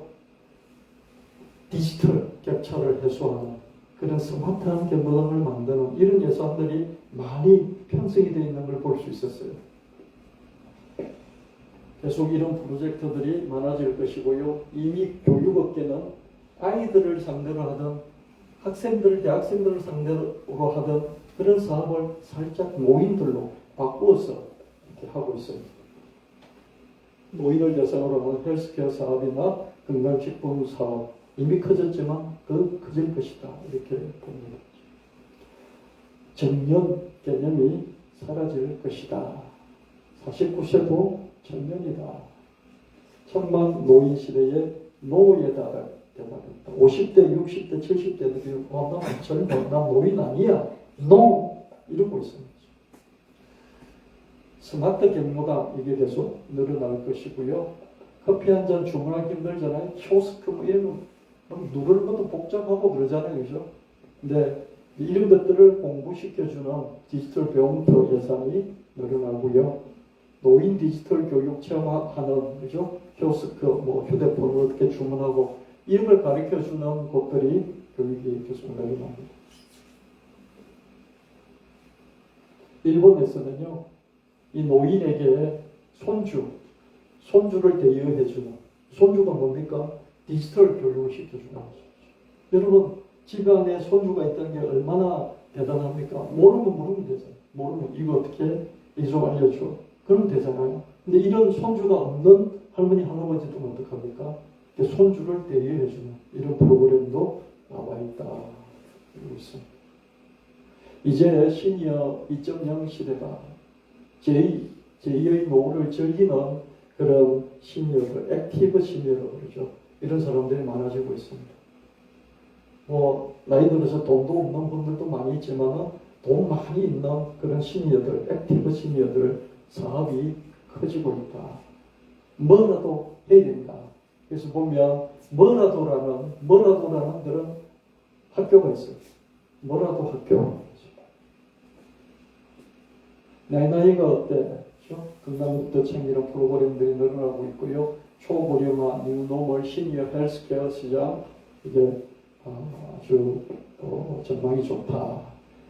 S1: 디지털 격차를 해소하는 그런 스마트한 경로당을 만드는 이런 예산들이 많이 편성이 되어 있는 걸 볼 수 있었어요. 계속 이런 프로젝트들이 많아질 것이고요. 이미 교육업계는 아이들을 상대로 하던 대학생들을 상대로 하던 그런 사업을 살짝 노인들로 바꾸어서 이렇게 하고 있습니다. 노인을 대상으로 하는 헬스케어 사업이나 건강식품 사업, 이미 커졌지만 더 커질 것이다, 이렇게 봅니다. 정년 개념이 사라질 것이다. 49세도 청년이다. 천만 노인 시대에 노후에 대단했다. 50대, 60대, 70대들이 나는 젊어, 난 노인 아니야. 이러고 있습니다. 스마트 경로당 이게 계속 늘어날 것이고요. 커피 한 잔 주문하기 힘들잖아요. 키오스크 뭐 이런 거 누르는 것도 복잡하고 그러잖아요. 그죠? 근데 이런 것들을 공부시켜주는 디지털 배움터 예산이 늘어나고요. 노인 디지털 교육 체험하는, 그죠? 키오스크, 뭐 휴대폰을 어떻게 주문하고 이런 걸 가르쳐주는 곳들이 교육이 계속 늘어납니다. 일본에서는요, 이 노인에게 손주를 대여해주는, 손주가 뭡니까? 디지털 교육을 시켜주는 거죠. 여러분, 집안에 손주가 있다는 게 얼마나 대단합니까? 모르면 되잖아요. 모르면 이거 어떻게 이 좀 알려줘. 그러면 되잖아요. 근데 이런 손주가 없는 할머니, 할아버지도 어떡합니까? 손주를 대여해주는 이런 프로그램도 나와 있다. 이러고 있습니다. 이제 시니어 2.0 시대다. 제2의 노후를 즐기는 그런 시니어들, 액티브 시니어라고 그러죠. 이런 사람들이 많아지고 있습니다. 뭐 나이 들어서 돈도 없는 분들도 많이 있지만 돈 많이 있는 그런 시니어들, 액티브 시니어들 사업이 커지고 있다. 뭐라도 해야 된다. 그래서 보면 뭐라도라는 그런 학교가 있어요. 뭐라도 학교. 나이가 어때? 건강부터 챙기는 프로그램들이 늘어나고 있고요. 초고령화, 뉴노멀, 시니어 헬스케어 시장 이제 아주 전망이 좋다.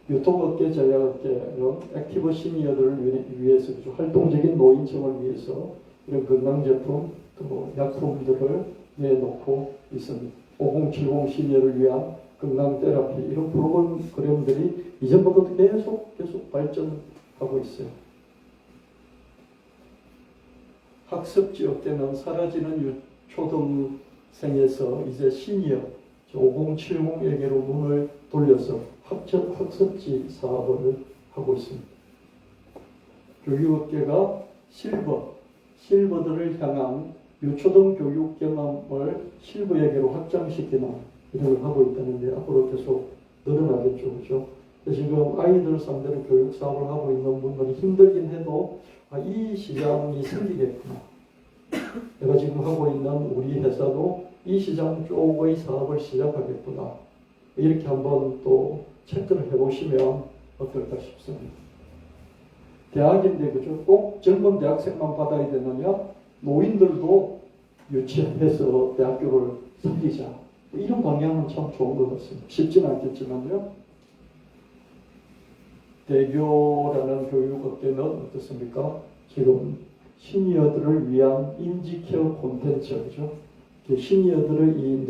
S1: 유통업계, 제약업계, 액티브 시니어들을 위해서 활동적인 노인층을 위해서 이런 건강제품, 또 약품들을 내놓고 있습니다. 5070 시니어를 위한 건강 테라피 이런 프로그램들이 이전보다 계속 발전하고 있어요. 학습지 업계는 사라지는 유초등생에서 이제 시니어 5070에게로 문을 돌려서 학습지 사업을 하고 있습니다. 교육업계가 실버들을 향한 유초등 교육 경험을 실버에게로 확장시키는 이런 걸 하고 있다는데 앞으로 계속 늘어나겠죠. 그죠? 지금 아이들 상대로 교육 사업을 하고 있는 분들이 힘들긴 해도 이 시장이 생기겠구나. 내가 지금 하고 있는 우리 회사도 이 시장 쪽의 사업을 시작하겠구나. 이렇게 한번 또 체크를 해보시면 어떨까 싶습니다. 대학인데 그죠? 꼭 젊은 대학생만 받아야 되느냐? 노인들도 유치해서 대학교를 살리자. 이런 방향은 참 좋은 것 같습니다. 쉽지는 않겠지만요. 대교라는 교육업계는 어떻습니까? 지금 시니어들을 위한 인지케어 콘텐츠, 그죠? 시니어들의 이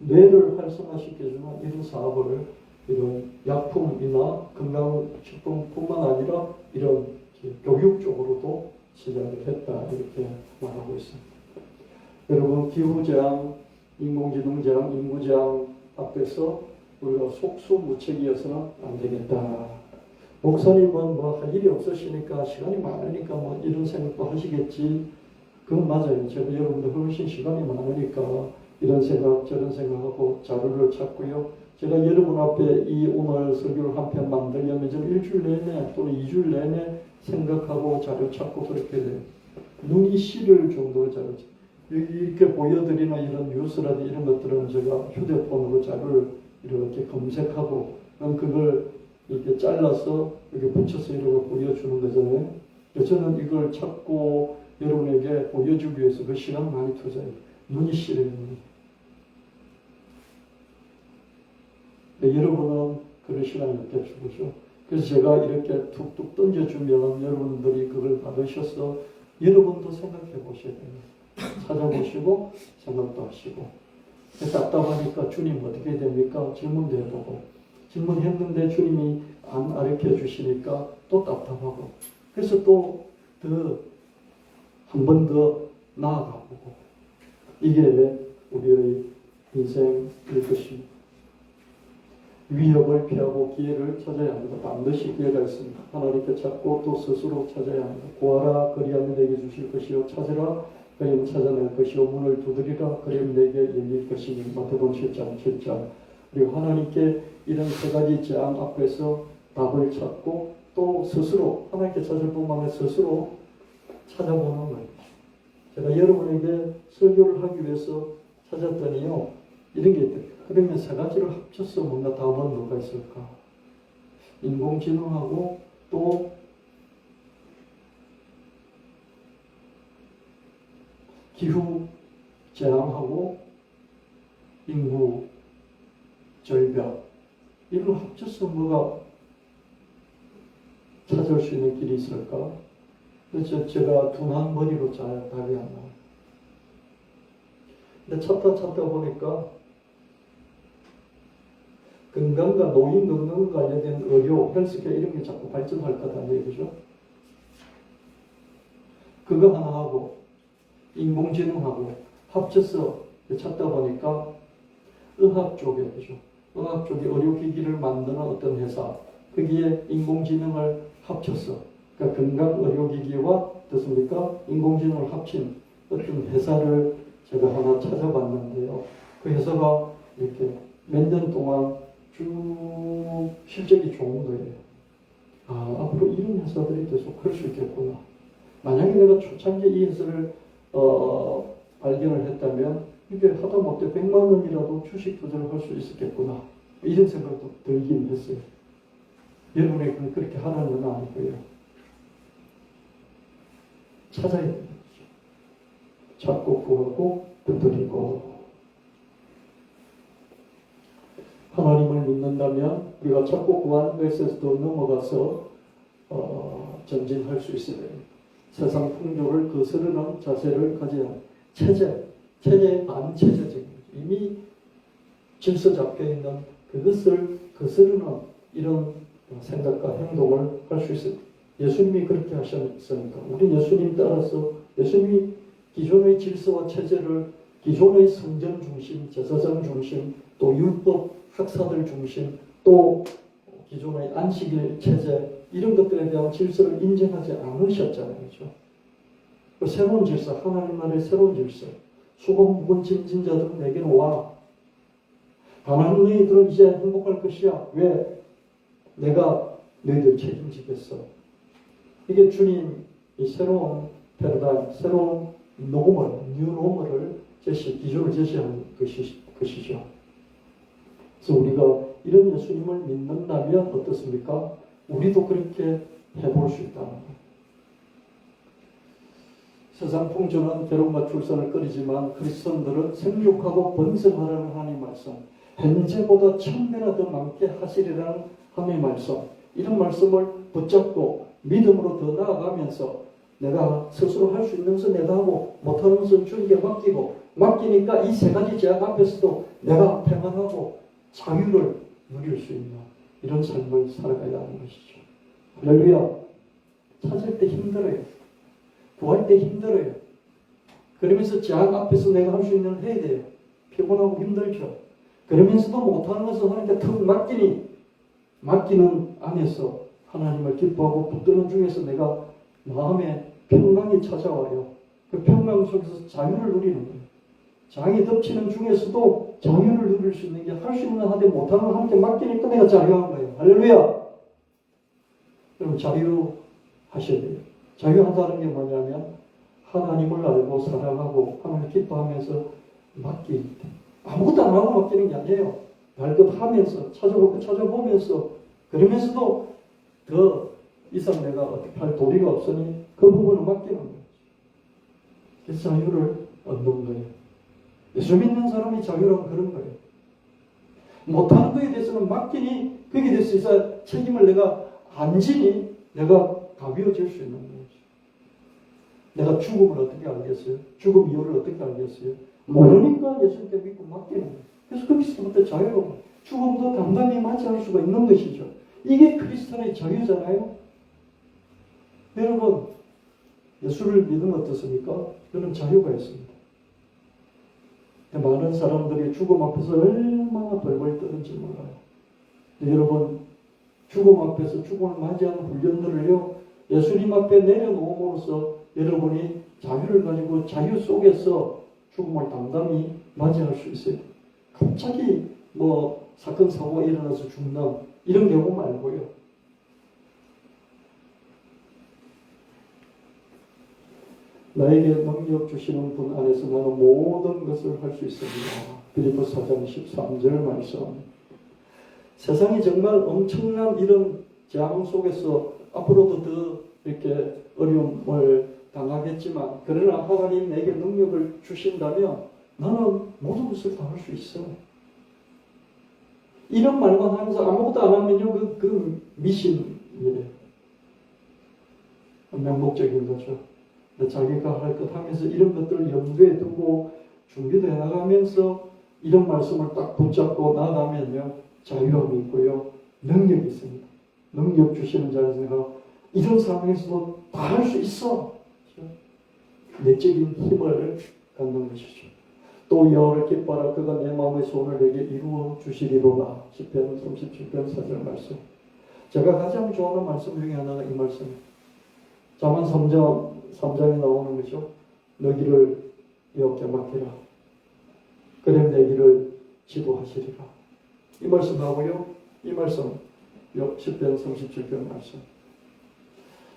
S1: 뇌를 활성화시켜주는 이런 사업을 이런 약품이나 건강식품뿐만 아니라 이런 교육 쪽으로도 시작을 했다 이렇게 말하고 있습니다. 여러분 기후재앙, 인공지능재앙, 인구재앙 앞에서 우리가 속수무책이어서는 안 되겠다. 목사님은 뭐 할 일이 없으시니까 시간이 많으니까 뭐 이런 생각도 하시겠지. 그건 맞아요. 제가 여러분들 훨씬 시간이 많으니까 이런 생각 저런 생각하고 자료를 찾고요. 제가 여러분 앞에 이 오늘 설교를 한 편 만들려면 좀 일주일 내내 또는 2주일 내내 생각하고 자료 찾고 그렇게 돼요. 눈이 시릴 정도로 자료. 이렇게 보여드리는 이런 뉴스라든지 이런 것들은 제가 휴대폰으로 자료를 이렇게 검색하고 그걸 이렇게 잘라서 이렇게 붙여서 이렇게 보여주는 거잖아요. 저는 이걸 찾고 여러분에게 보여주기 위해서 그 시간 많이 투자해요. 눈이 시려요. 여러분은 그런 시간이 없겠죠. 그래서 제가 이렇게 툭툭 던져주면 여러분들이 그걸 받으셔서 여러분도 생각해 보셔야 돼요. 찾아보시고 생각도 하시고. 답답하니까 주님 어떻게 됩니까? 질문도 해보고. 질문했는데 주님이 안 가르쳐 주시니까 또 답답하고. 그래서 또 한 번 더 나아가보고. 이게 우리의 인생일 것입니다. 위협을 피하고 기회를 찾아야 합니다. 반드시 기회가 있습니다. 하나님께 찾고 또 스스로 찾아야 합니다. 구하라 그리하면 내게 주실 것이요 찾으라 그리하면 찾아낼 것이요 문을 두드리라 그리하면 내게 열릴 것이니 마태복음 7장 7장. 그리고 하나님께 이런 세 가지 재앙 앞에서 답을 찾고 또 스스로 하나님께 찾을 뿐만 아니라 스스로 찾아보는 거예요. 제가 여러분에게 설교를 하기 위해서 찾았더니요. 이런 게 있대요. 그러면 세 가지를 합쳐서 뭔가 답은 뭐가 있을까? 인공지능하고 또 기후 재앙하고 인구 절벽 이걸 합쳐서 뭐가 찾을 수 있는 길이 있을까? 그래서 제가 둔한 머리로 잘 답이 안 나와요. 근데 찾다 보니까 건강과 노인 건강과 관련된 의료, 헬스케어 이런 게 자꾸 발전할 거다 얘기죠. 그거 하나 하고 인공지능하고 합쳐서 찾다 보니까 의학 쪽에 그죠. 의학 쪽에 의료기기를 만드는 어떤 회사 거기에 인공지능을 합쳐서 그러니까 건강 의료기기와 어떻습니까? 인공지능을 합친 어떤 회사를 제가 하나 찾아봤는데요. 그 회사가 이렇게 몇 년 동안 쭉 실적이 좋은 거예요. 앞으로 이런 회사들이 계속 할 수 있겠구나. 만약에 내가 초창기에 이 회사를 발견을 했다면 이게 하다못해 100만 원이라도 주식 투자를 할 수 있었겠구나. 이런 생각도 들긴 했어요. 여러분이 그렇게 하라는 건 아니고요. 찾아야 됩니다. 찾고 구하고 두드리고. 하나님을 믿는다면 우리가 찾고 구하는 것에서 더 넘어가서 전진할 수 있어야 됩니다. 세상 풍조를 거스르는 자세를 가져야 합니다. 체제의 반체제적인 이미 질서 잡혀 있는 그것을 거스르는 이런 생각과 행동을 할 수 있어요. 예수님이 그렇게 하셨으니까 우리 예수님 따라서 예수님이 기존의 질서와 체제를 기존의 성전 중심, 제사장 중심, 또 율법 학사들 중심, 또 기존의 안식일 체제 이런 것들에 대한 질서를 인정하지 않으셨잖아요. 그렇죠? 그 새로운 질서, 하나님 나라의 새로운 질서. 수고 무거운 짐진 자들은 내게로 와. 가난한 너희들은 이제 행복할 것이야. 왜? 내가 너희들 책임지겠어. 이게 주님이 새로운 패러다임, 새로운 노멀, 뉴노멀을 기준을 제시하는 것이죠. 그래서 우리가 이런 예수님을 믿는다면 어떻습니까? 우리도 그렇게 해볼 수 있다는 거예요. 세상 풍조는 결혼과 출산을 꺼리지만 그리스도인들은 생육하고 번성하라는 하나님의 말씀, 현재보다 1000배나 더 많게 하시리라는 하나님의 말씀, 이런 말씀을 붙잡고 믿음으로 더 나아가면서 내가 스스로 할 수 있는 것은 내가 하고 못하는 것은 주님께 맡기니까 이 세 가지 제약 앞에서도 내가 평안하고 자유를 누릴 수 있는 이런 삶을 살아가야 하는 것이죠. 할렐루야. 찾을 때 힘들어요. 구할 때 힘들어요. 그러면서 제약 앞에서 내가 할 수 있는 걸 해야 돼요. 피곤하고 힘들죠. 그러면서도 못하는 것을 하나님께 턱 맡기는 안에서 하나님을 기뻐하고 붙드는 중에서 내가 마음에 평강이 찾아와요. 그 평강 속에서 자유를 누리는 거예요. 장이 덮치는 중에서도 자유를 누릴 수 있는 게 할 수 있는 거 하되 못하는 거 함께 맡기니까 내가 자유한 거예요. 할렐루야! 그럼 자유하셔야 돼요. 자유하다는 게 뭐냐면 하나님을 알고 사랑하고 하나님을 기뻐하면서 맡길 때 아무것도 안 하고 맡기는 게 아니에요. 발끝 하면서 찾아볼 거 찾아보면서 그러면서도 더 이상 내가 어떻게 할 도리가 없으니 그 부분을 맡기는 거예요. 그래서 자유를 얻는 거예요. 예수 믿는 사람이 자유라면 그런 거예요. 못하는 거에 대해서는 맡기니 거기에 대해서 책임을 내가 안 지니 내가 가벼워질 수 있는 거죠. 내가 죽음을 어떻게 알겠어요? 죽음 이유를 어떻게 알겠어요? 모르니까 예수님께 믿고 맡기는 거예요. 그래서 그리스도부터 자유로운 죽음도 담담히 맞이할 수가 있는 것이죠. 이게 크리스천의 자유잖아요. 여러분 예수를 믿으면 어떻습니까? 그런 자유가 있습니다. 많은 사람들이 죽음 앞에서 얼마나 벌벌 떠는지 몰라요. 여러분 죽음 앞에서 죽음을 맞이하는 훈련들을요 예수님 앞에 내려놓음으로써 여러분이 자유를 가지고 자유 속에서 죽음을 담담히 맞이할 수 있어요. 갑자기 사건 사고가 일어나서 죽는 이런 경우 말고요. 나에게 능력 주시는 분 안에서 나는 모든 것을 할 수 있습니다. 빌립보서 4장 13절 말씀. 세상이 정말 엄청난 이런 재앙 속에서 앞으로도 더 이렇게 어려움을 당하겠지만 그러나 하나님 내게 능력을 주신다면 나는 모든 것을 다 할 수 있어. 이런 말만 하면서 아무것도 안 하면요 그 미신이에요. 맹목적인 거죠. 자기가 할 것 하면서 이런 것들을 염두에 두고 준비도 해나가면서 이런 말씀을 딱 붙잡고 나가면요 자유함이 있고요 능력이 있습니다. 능력 주시는 자에서 내가 이런 상황에서도 다 할 수 있어. 내적인 힘을 갖는 것이죠. 또 여호와를 기뻐하라 그가 내 마음의 소원을 내게 이루어 주시리로다. 시편 37편 4절 말씀. 제가 가장 좋아하는 말씀 중에 하나가 이 말씀입니다. 잠언 3장에 나오는 거죠. 너 길을 여호와께 맡기라. 그럼 내 길을 지도하시리라. 이 말씀 나오고요. 이 말씀 시편 37편 말씀.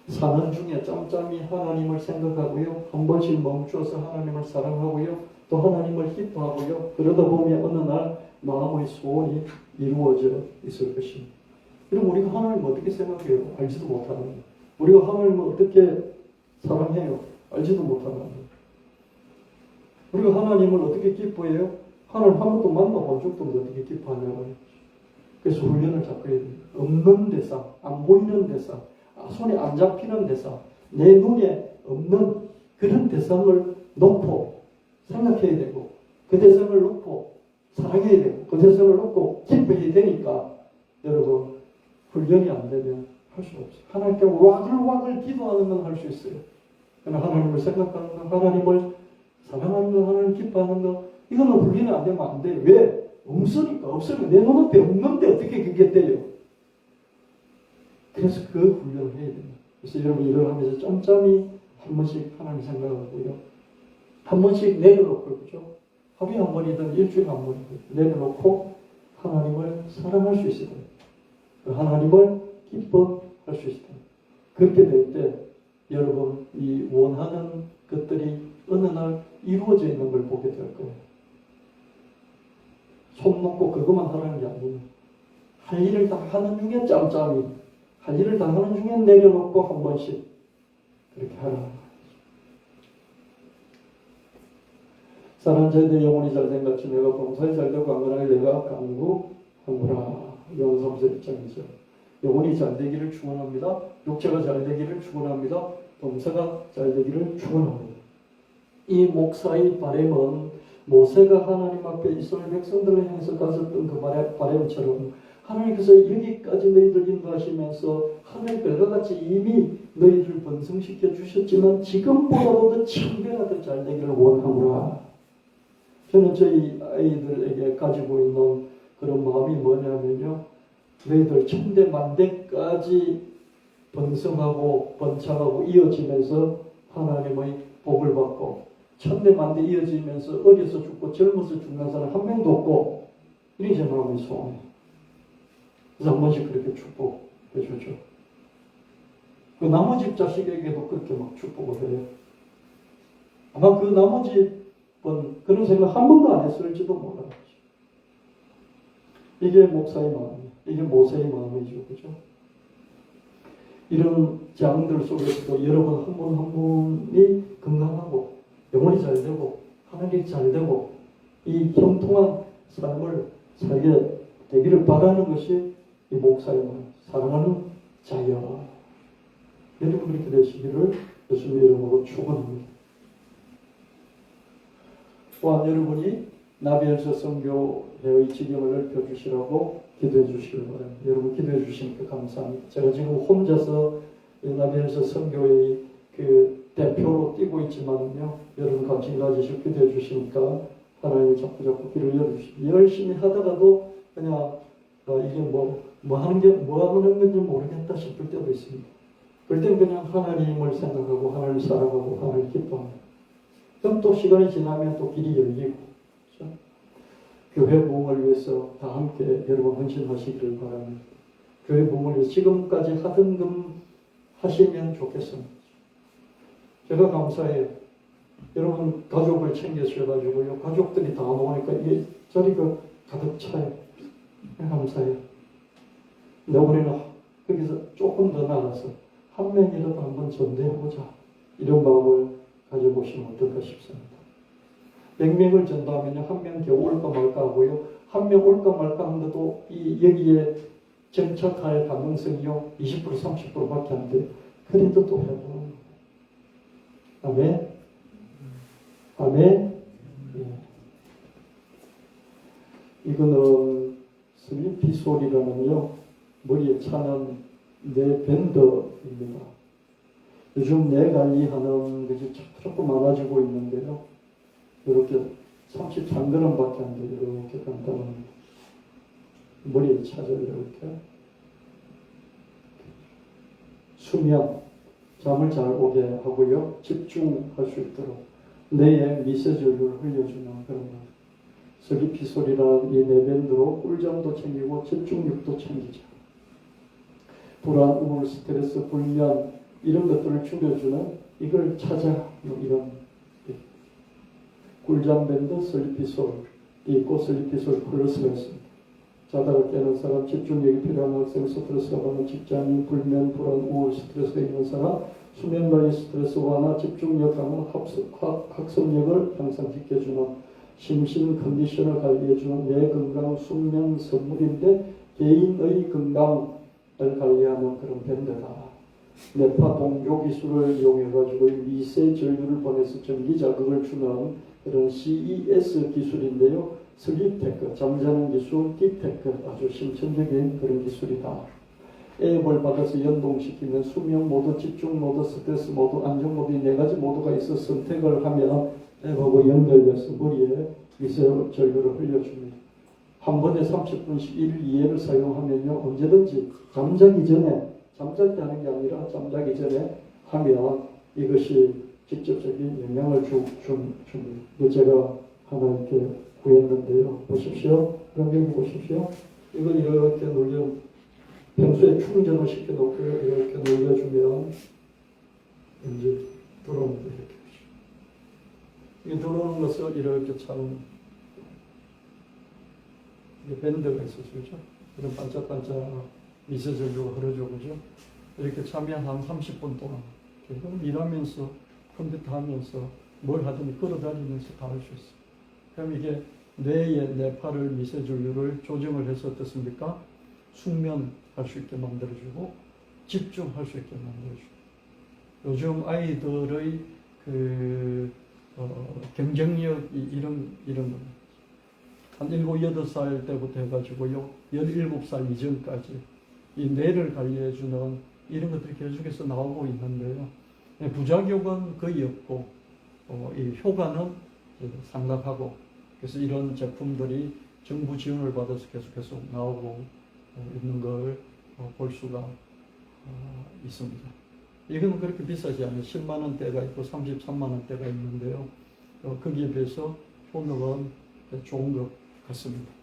S1: 사는 중에 짬짬이 하나님을 생각하고요. 한 번씩 멈추어서 하나님을 사랑하고요. 또 하나님을 기뻐하고요. 그러다 보면 어느 날 마음의 소원이 이루어져 있을 것입니다. 그럼 우리가 하나님을 어떻게 생각해요? 알지도 못하는 거예요. 우리가 하나님을 어떻게 사랑해요? 알지도 못하는 거예요. 우리가 하나님을 어떻게 기뻐해요? 하나님 한 번도 만나본 적도 없는데 어떻게 기뻐하냐고요. 그래서 훈련을 자꾸 해야 됩니다. 없는 데서, 안 보이는 데서, 손에 안 잡히는 데서, 내 눈에 없는 그런 대상을 놓고 생각해야 되고 그 대상을 놓고 사랑해야 되고 그대성을 얻고 기뻐해야 되니까 여러분 훈련이 안 되면 할 수 없어요. 하나님께 와글와글 기도하는 건 할 수 있어요. 그러나 하나님을 생각하는 거, 하나님을 사랑하는 거, 하나님을 기뻐하는 거 이거는 훈련이 안 되면 안 돼요. 왜? 없으니까 내 눈앞에 없는데 어떻게 그게 돼요? 그래서 그 훈련을 해야 됩니다. 그래서 여러분 일을 하면서 짬짬이 한 번씩 하나님 생각하고요. 한 번씩 내려놓고 그죠? 하루에 한 번이든 일주일에 한 번이든 내려놓고 하나님을 사랑할 수 있어야 돼요. 하나님을 기뻐할 수 있어야 돼요. 그렇게 될 때 여러분 이 원하는 것들이 어느 날 이루어져 있는 걸 보게 될 거예요. 손 놓고 그것만 하라는 게 아니에요. 할 일을 다 하는 중에 짬짬이 할 일을 다 하는 중에 내려놓고 한 번씩 그렇게 하라는 거예요. 사랑하는 자들 영혼이 잘된 같이 내가 봉사에 잘되고 강건하게 내가 강구하노라. 요한 3서 1장이죠. 영혼이 잘되기를 축원합니다. 육체가 잘되기를 축원합니다. 봉사가 잘되기를 축원합니다. 이 목사의 바람은 모세가 하나님 앞에 이스라엘 백성들을 향해서 가졌던 그 바람처럼 하나님께서 여기까지 너희들 인도하시면서 하늘 별과 같이 이미 너희들 번성시켜 주셨지만 지금보다도 더 천배가 더 잘되기를 원하노라. 저는 저희 아이들에게 가지고 있는 그런 마음이 뭐냐면요. 너희들 천대 만대까지 번성하고 번창하고 이어지면서 하나님의 복을 받고 천대 만대 이어지면서 어려서 죽고 젊어서 죽는 사람 한 명도 없고 이게 제 마음의 소원이에요. 그래서 한 번씩 그렇게 축복해 주죠. 그 나머지 자식에게도 그렇게 막 축복을 해요. 아마 그 나머지 그런 생각 한 번도 안 했을지도 몰라요. 이게 목사의 마음이에요. 이게 모세의 마음이죠. 그죠? 이런 장들 속에서도 여러분 한 분 한 분이 건강하고 영혼이 잘 되고 하나님이 잘 되고 이 형통한 삶을 살게 되기를 바라는 것이 이 목사의 마음. 사랑하는 자여. 여러분 그렇게 되시기를 예수님의 이름으로 축원합니다. 또한 여러분이 나비엘서 선교회의 지경을 넓혀주시라고 기도해 주시길 바랍니다. 여러분 기도해 주시니까 감사합니다. 제가 지금 혼자서 나비엘서 선교회의 그 대표로 뛰고 있지만요. 여러분 같이 가지시고 기도해 주시니까 하나님이 자꾸 길을 열어주시고 열심히 하다가도 그냥 이게 뭐 하는 건지 모르겠다 싶을 때도 있습니다. 그럴 때는 그냥 하나님을 생각하고 하나님을 사랑하고 하나님을 기뻐합니다. 그럼 또 시간이 지나면 또 길이 열리고 그렇죠? 교회 부흥을 위해서 다 함께 여러분 헌신하시기를 바랍니다. 교회 부흥을 위해서 지금까지 하던 금 하시면 좋겠습니다. 제가 감사해요. 여러분 가족을 챙겨주셔가지고요. 가족들이 다 모으니까 이 자리가 가득 차요. 감사해요. 근데 우리는 거기서 조금 더 나가서 한 명이라도 한번 전도해보자. 이런 마음을 가져보시면 어떨까 싶습니다. 100명을 전도하면 한 명 겨우 올까 말까 하고요. 한 명 올까 말까 하는데도 여기에 정착할 가능성이요. 20% 30%밖에 안 돼요. 그래도 또 해보는 거예요. 아멘. 아멘. 이거는 슬리피솔이라는요. 머리에 차는 내 밴더입니다. 요즘 뇌 관리하는 것이 자꾸 많아지고 있는데요. 이렇게 33g밖에 안 돼요. 이렇게 간단한 머리에 차죠. 이렇게 수면, 잠을 잘 오게 하고요. 집중할 수 있도록 뇌에 미세전류를 흘려주는 그런 거. 슬리피솔이라는 이 뇌밴드로 꿀잠도 챙기고 집중력도 챙기죠. 불안, 우울, 스트레스, 불면 이런 것들을 줄여주는 이걸 찾아 이런 꿀잠밴드 슬리피솔이 있고 슬리피솔 플러스가 있습니다. 자다가 깨는 사람, 집중력이 필요한 학생, 스트레스가 받는 직장인, 불면, 불안, 우울, 스트레스가 있는 사람, 수면 관리 스트레스 완화, 집중력 강화, 학습력을 향상시켜주는 심신 컨디션을 관리해주는 뇌 건강 숙면 선물인데 개인의 건강을 관리하는 그런 밴드다. 뇌파 동조 기술을 이용해가지고 미세 전류를 보내서 전기 자극을 주는 그런 CES 기술인데요. 슬립 테크, 잠자는 기술, 딥테크, 아주 심층적인 그런 기술이다. 앱을 받아서 연동시키면 수면 모드, 집중 모드, 스트레스 모드, 안정 모드 이 4가지 모드가 있어 선택을 하면 앱하고 연결돼서 머리에 미세 전류를 흘려줍니다. 한 번에 30분씩 1일 2회를 사용하면요 언제든지 잠자기 전에 잠잘 때 하는 게 아니라 잠자기 전에 하면 이것이 직접적인 영향을 줍니다. 제가 하나 이렇게 구했는데요. 보십시오. 그럼 여기 보십시오. 이걸 이렇게 눌려 평소에 충전을 시켜놓고요. 이렇게 눌러주면 이제 들어옵니다. 이렇게. 이 들어오는 것을 이렇게 참 밴드가 있어서 그죠? 이런 반짝반짝 미세전류가 흐르죠. 그죠? 이렇게 참여 한 30분 동안 그럼 일하면서 컴퓨터 하면서 뭘 하든지 끌어다니면서 다 할 수 있어요. 그럼 이게 뇌의 뇌파를 미세전류를 조정을 해서 어떻습니까? 숙면할 수 있게 만들어주고 집중할 수 있게 만들어주고 요즘 아이들의 경쟁력이 이런 겁니다. 한 7, 8살 때부터 해가지고요 17살 이전까지 이 뇌를 관리해주는 이런 것들이 계속해서 나오고 있는데요. 부작용은 거의 없고 이 효과는 상당하고 그래서 이런 제품들이 정부 지원을 받아서 계속 나오고 있는 걸 볼 수가 있습니다. 이건 그렇게 비싸지 않아요. 10만 원대가 있고 33만 원대가 있는데요. 거기에 비해서 효능은 좋은 것 같습니다.